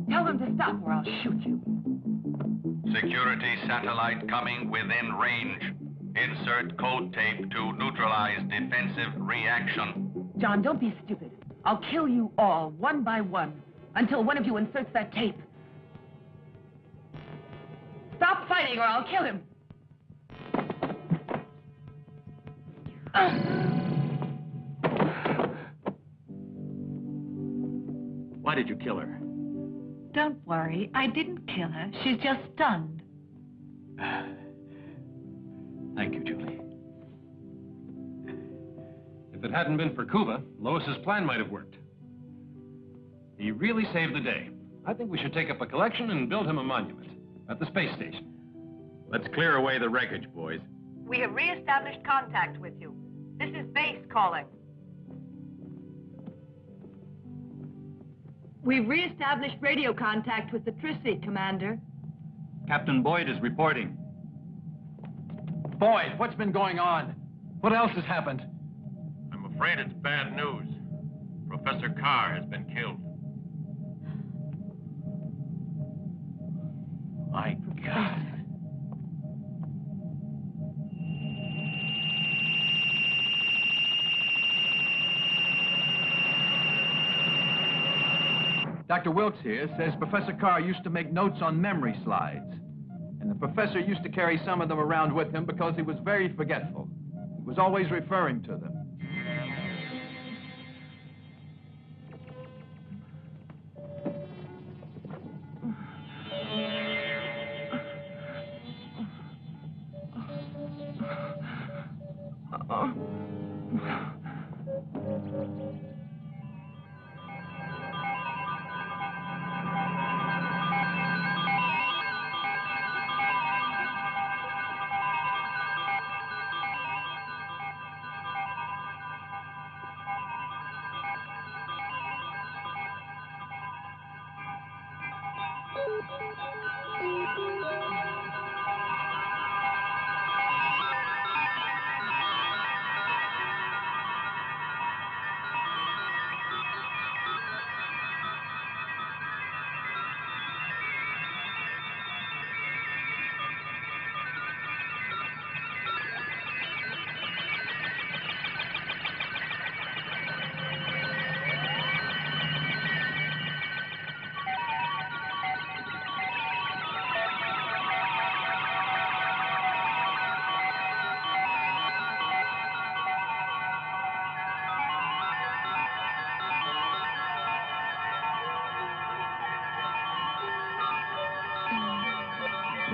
Tell them to stop or I'll shoot you. Security satellite coming within range. Insert code tape to neutralize defensive reaction. John, don't be stupid. I'll kill you all, one by one, until one of you inserts that tape. Stop fighting or I'll kill him. Why did you kill her? Don't worry, I didn't kill her. She's just stunned. Thank you, Julie. If it hadn't been for Kuva, Lois's plan might have worked. He really saved the day. I think we should take up a collection and build him a monument at the space station. Let's clear away the wreckage, boys. We have re-established contact with you. This is base calling. We've re-established radio contact with the Trissy, Commander. Captain Boyd is reporting. Boyd, what's been going on? What else has happened? I'm afraid it's bad news. Professor Carr has been killed. My God. Dr. Wilkes here says Professor Carr used to make notes on memory slides. And the professor used to carry some of them around with him because he was very forgetful. He was always referring to them.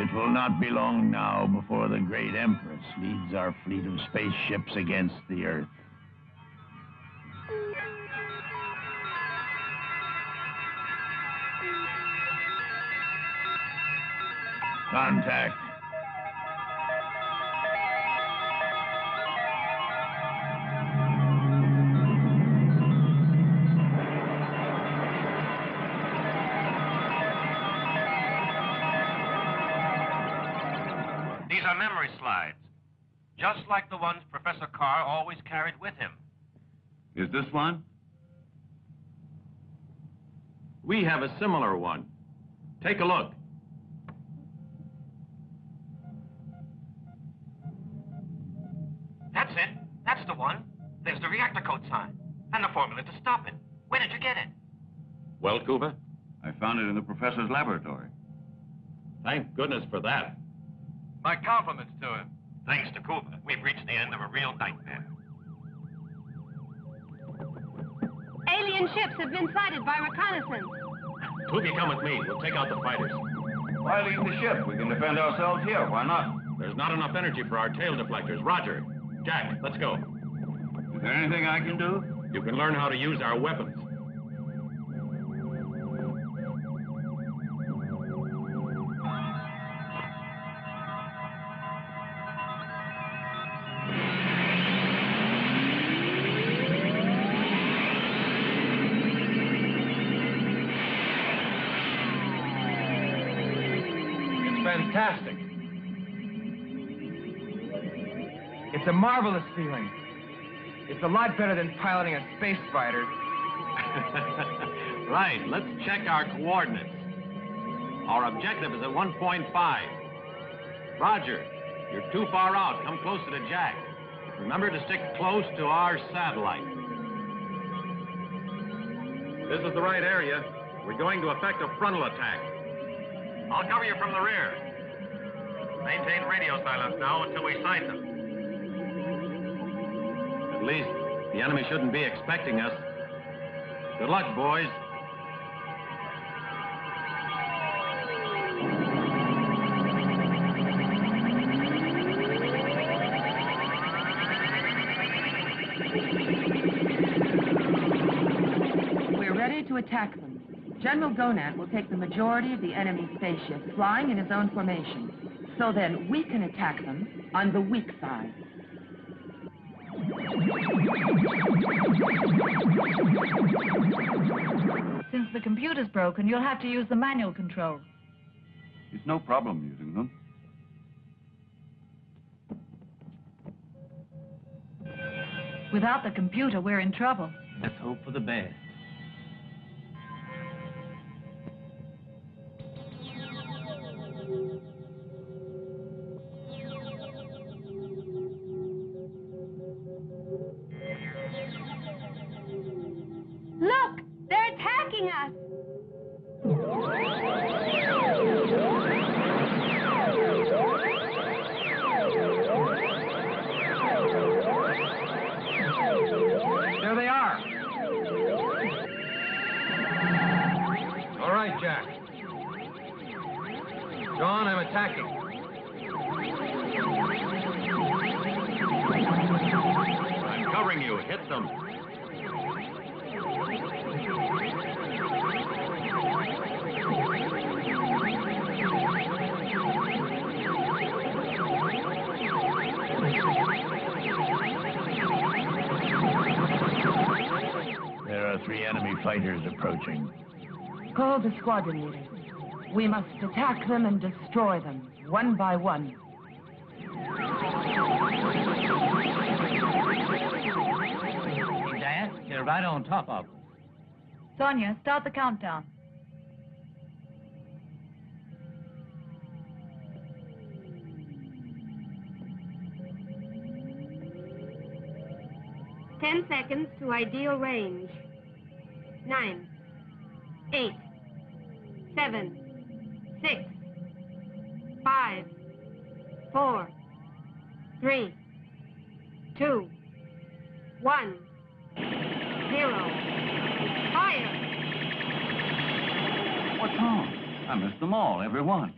It will not be long now before the great Empress leads our fleet of spaceships against the Earth. Contact. These are memory slides, just like the ones Professor Carr always carried with him. Is this one? We have a similar one. Take a look. That's it. That's the one. There's the reactor code sign. And the formula to stop it. Where did you get it? Well, Kuba? I found it in the professor's laboratory. Thank goodness for that. My compliments to him. Thanks to Kuba, we've reached the end of a real nightmare. Alien ships have been sighted by reconnaissance. Kuba, come with me. We'll take out the fighters. Why leave the ship? We can defend ourselves here. Why not? There's not enough energy for our tail deflectors. Roger. Jack, let's go. Is there anything I can do? You can learn how to use our weapons. Fantastic. It's a marvelous feeling. It's a lot better than piloting a space fighter. Right, let's check our coordinates. Our objective is at 1.5. Roger, you're too far out. Come closer to Jack. Remember to stick close to our satellite. This is the right area. We're going to effect a frontal attack. I'll cover you from the rear. Maintain radio silence now until we sight them. At least the enemy shouldn't be expecting us. Good luck, boys. We're ready to attack them. General Gonant will take the majority of the enemy spaceships flying in his own formation. So then we can attack them on the weak side. Since the computer's broken, you'll have to use the manual control. It's no problem using them. Without the computer, we're in trouble. Let's hope for the best. Look! They're attacking us! There they are. All right, Jack. John, I'm attacking. I'm covering you. Hit them. There are 3 enemy fighters approaching. Call the squadron leader. We must attack them and destroy them, one by one. Dad, you're right on top of them. Sonia, start the countdown. Ten seconds to ideal range. 9, 8, 7, 6, 5, 4, 3, 2, 1, 0. Fire! What's wrong? I missed them all, every one.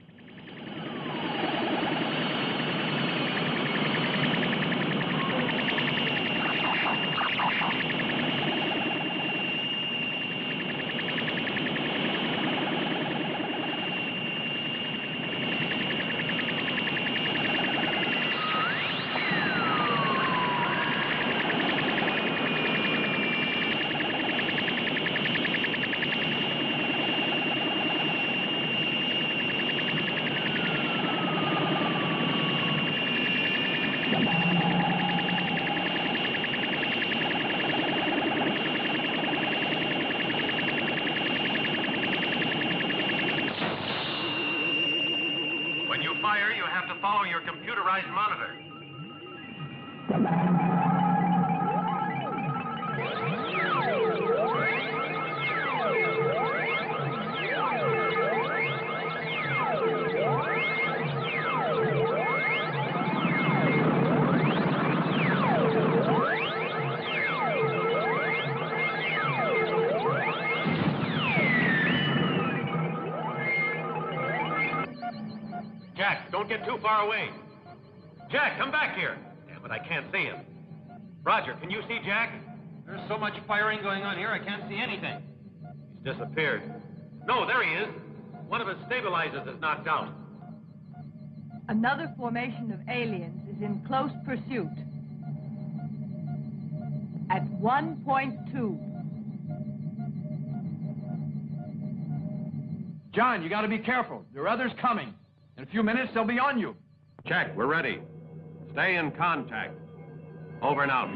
follow your computerized monitor. Jack, don't get too far away. Jack, come back here. Damn it, I can't see him. Roger, can you see Jack? There's so much firing going on here, I can't see anything. He's disappeared. No, there he is. One of his stabilizers is knocked out. Another formation of aliens is in close pursuit. At 1.2. John, you got to be careful. There are others coming. In a few minutes, they'll be on you. Check, we're ready. Stay in contact. Over and out.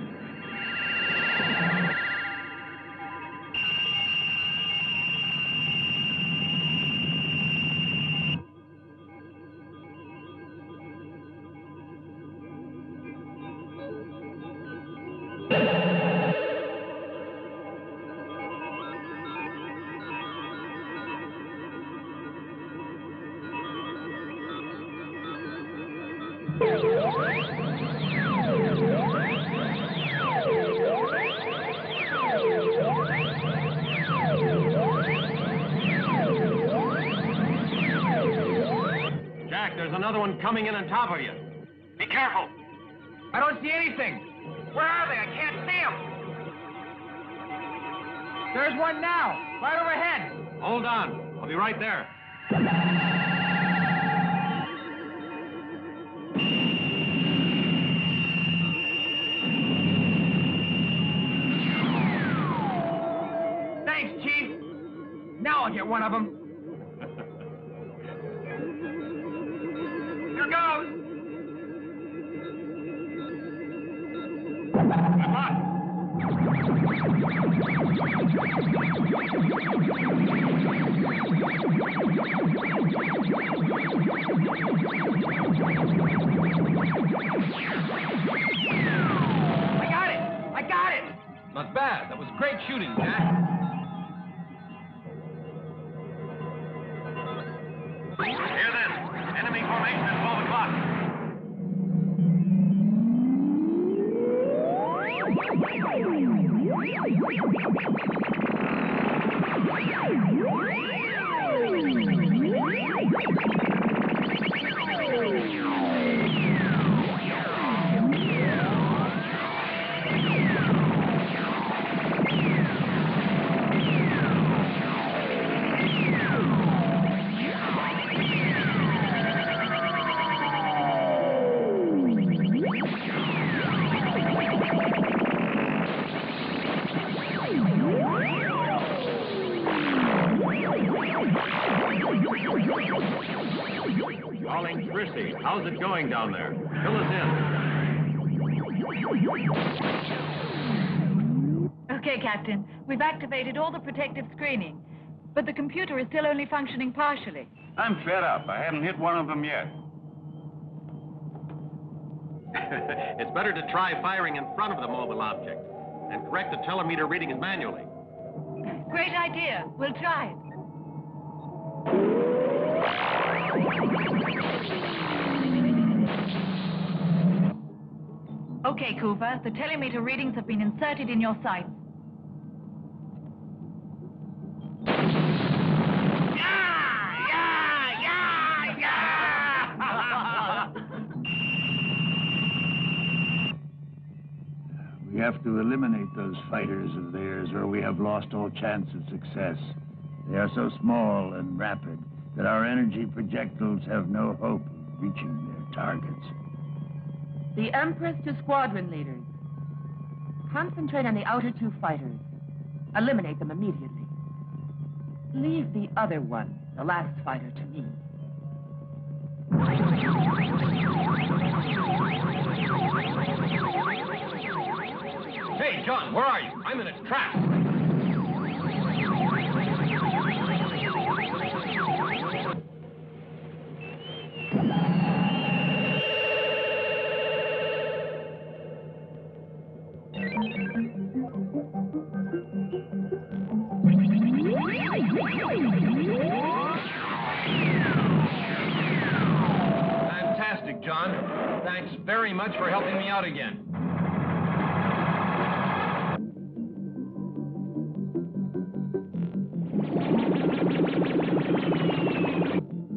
Jack, there's another one coming in on top of you. Be careful. I don't see anything. Where are they? I can't see them. There's one now, right overhead. Hold on. I'll be right there. Thanks, Chief. Now I'll get one of them. Here goes. Good luck. I got it. Not bad. That was great shooting, Jack. Hear this. Enemy formation at 12 o'clock. Calling Chrissy. How's it going down there? Fill us in. Okay, Captain. We've activated all the protective screening, but the computer is still only functioning partially. I'm fed up. I haven't hit one of them yet. It's better to try firing in front of the mobile object and correct the telemeter readings manually. Great idea. We'll try it. Okay, Cooper. The telemeter readings have been inserted in your sights. We have to eliminate those fighters of theirs, or we have lost all chance of success. They are so small and rapid that our energy projectiles have no hope of reaching their targets. The Empress to squadron leaders. Concentrate on the outer two fighters. Eliminate them immediately. Leave the other one, the last fighter, to me. Hey, John, where are you? I'm in its trap. much for helping me out again.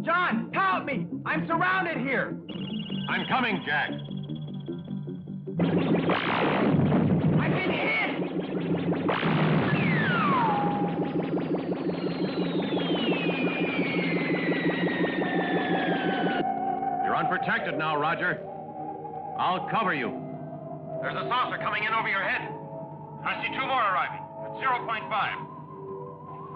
John, help me! I'm surrounded here! I'm coming, Jack. I've been hit! You're unprotected now, Roger. I'll cover you. There's a saucer coming in over your head. I see 2 more arriving at 0.5.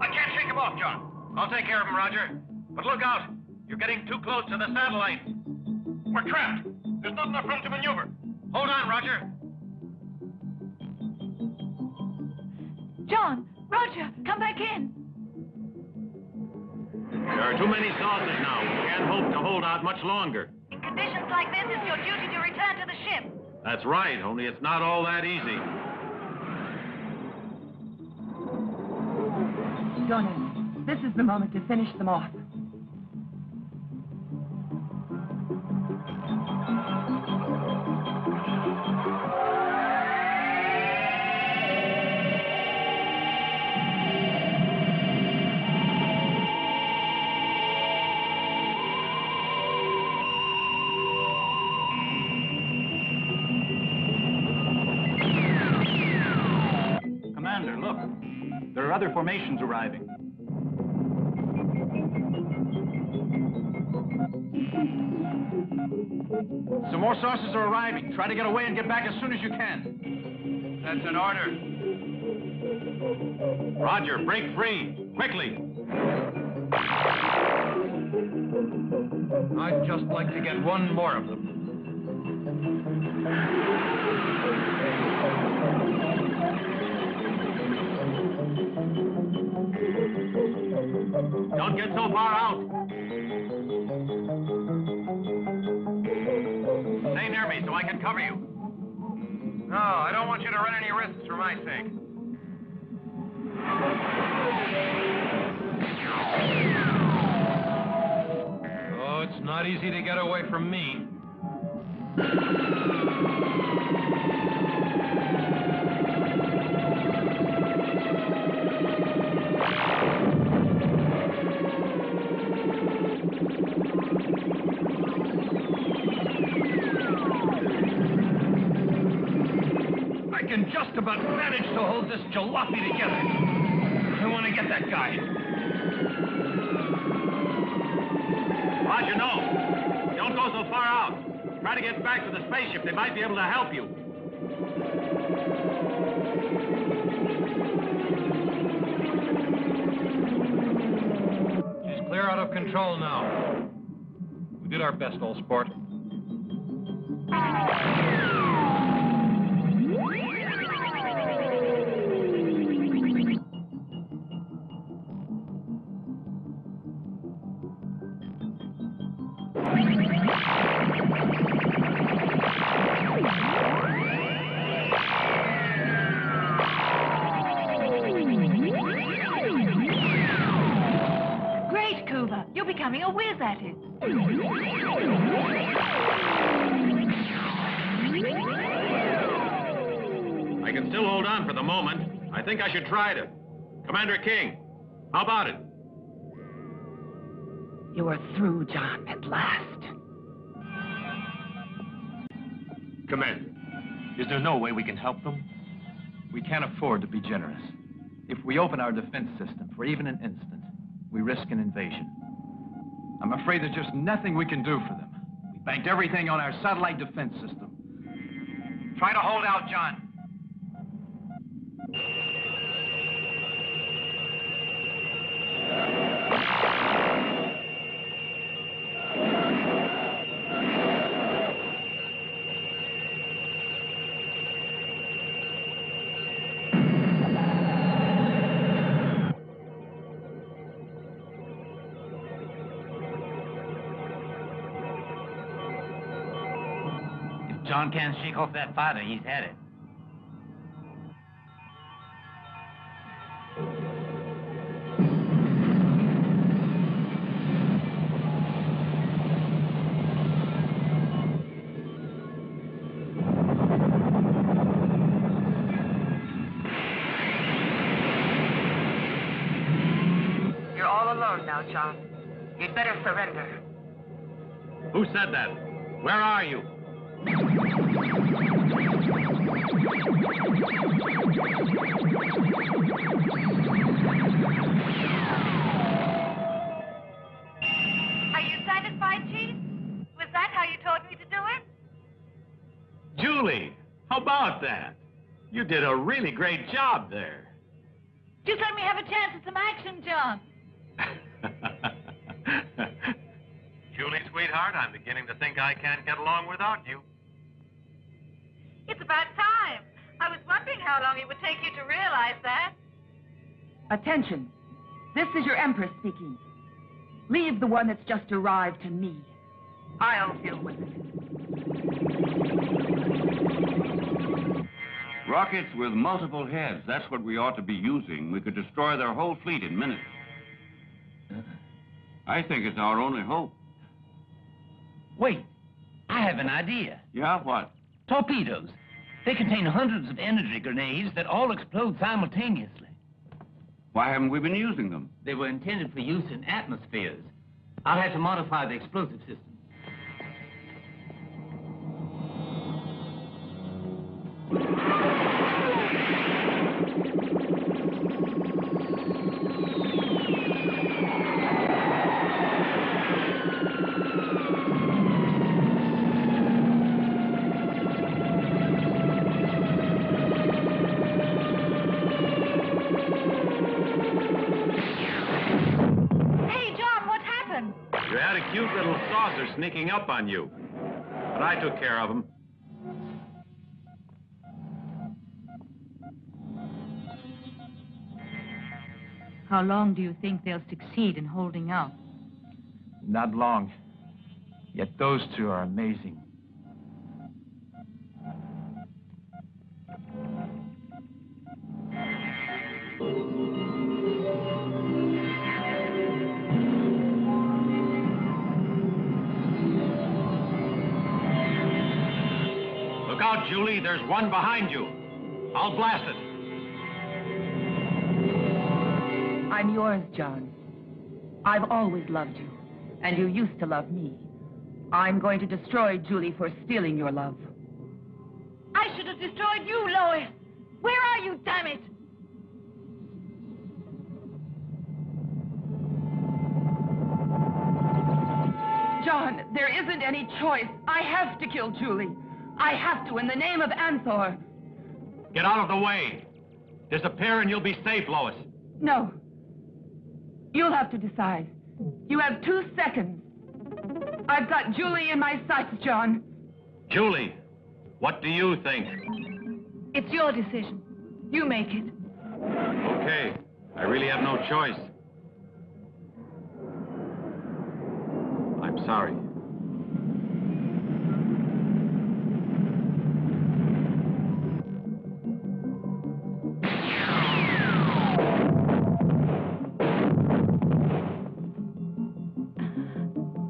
I can't shake him off, John. I'll take care of him, Roger. But look out. You're getting too close to the satellite. We're trapped. There's not enough room to maneuver. Hold on, Roger. John, Roger, come back in. There are too many saucers now. We can't hope to hold out much longer. In conditions like this, it's your duty to return to the ship. That's right, only it's not all that easy. Jonas, this is the moment to finish them off. Commander, look. There are other formations arriving. Some more saucers are arriving. Try to get away and get back as soon as you can. That's an order. Roger, break free. Quickly. I'd just like to get one more of them. Don't get so far out. Stay near me so I can cover you. No, I don't want you to run any risks for my sake. Oh, it's not easy to get away from me. I can just about manage to hold this jalopy together. I want to get that guy. Roger, no. Don't go so far out. Try to get back to the spaceship. They might be able to help you. She's clear out of control now. We did our best, old sport. Great, Cuba. You're becoming a whiz at it. I can still hold on for the moment. I think I should try to. Commander King, how about it? You are through, John, at last. Commander, is there no way we can help them? We can't afford to be generous. If we open our defense system for even an instant, we risk an invasion. I'm afraid there's just nothing we can do for them. We banked everything on our satellite defense system. Try to hold out, John. John can't shake off that fighter. He's had it. now, John. You'd better surrender. Who said that? Where are you? Are you satisfied, Chief? Was that how you told me to do it? Julie, how about that? You did a really great job there. Just let me have a chance at some action, John. Julie, sweetheart, I'm beginning to think I can't get along without you. It's about time. I was wondering how long it would take you to realize that. Attention. This is your Empress speaking. Leave the one that's just arrived to me. I'll deal with it. Rockets with multiple heads, that's what we ought to be using. We could destroy their whole fleet in minutes. I think it's our only hope. Wait, I have an idea. Yeah, what? Torpedoes. They contain hundreds of energy grenades that all explode simultaneously. Why haven't we been using them? They were intended for use in atmospheres. I'll have to modify the explosive system. Cute little saucer sneaking up on you. But I took care of him. How long do you think they'll succeed in holding out? Not long. Yet those two are amazing. Look out, Julie. There's one behind you. I'll blast it. I'm yours, John. I've always loved you, and you used to love me. I'm going to destroy Julie for stealing your love. I should have destroyed you, Lois. Where are you, damn it? John, there isn't any choice. I have to kill Julie. I have to, in the name of Anthor. Get out of the way. Disappear and you'll be safe, Lois. No. You'll have to decide. You have 2 seconds. I've got Julie in my sights, John. Julie, what do you think? It's your decision. You make it. Okay. I really have no choice. I'm sorry.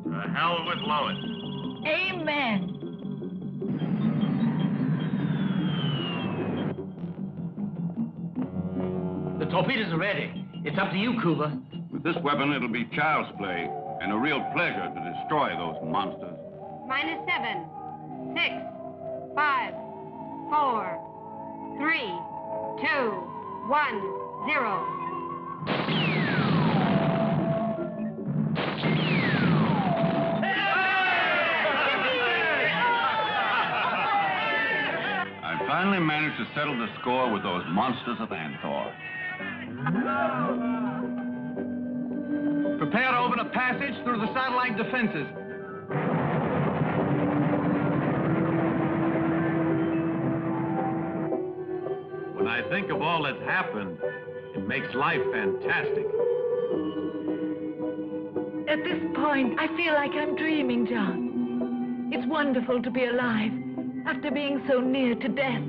The hell with Lois. Amen. The torpedoes are ready. It's up to you, Cuba. With this weapon, it'll be child's play and a real pleasure to destroy those monsters. -7, 6, 5, 4, 3, 2, 1, 0. I finally managed to settle the score with those monsters of Anthor. Prepare to open a passage through the satellite defenses. When I think of all that's happened, it makes life fantastic. At this point, I feel like I'm dreaming, John. It's wonderful to be alive after being so near to death.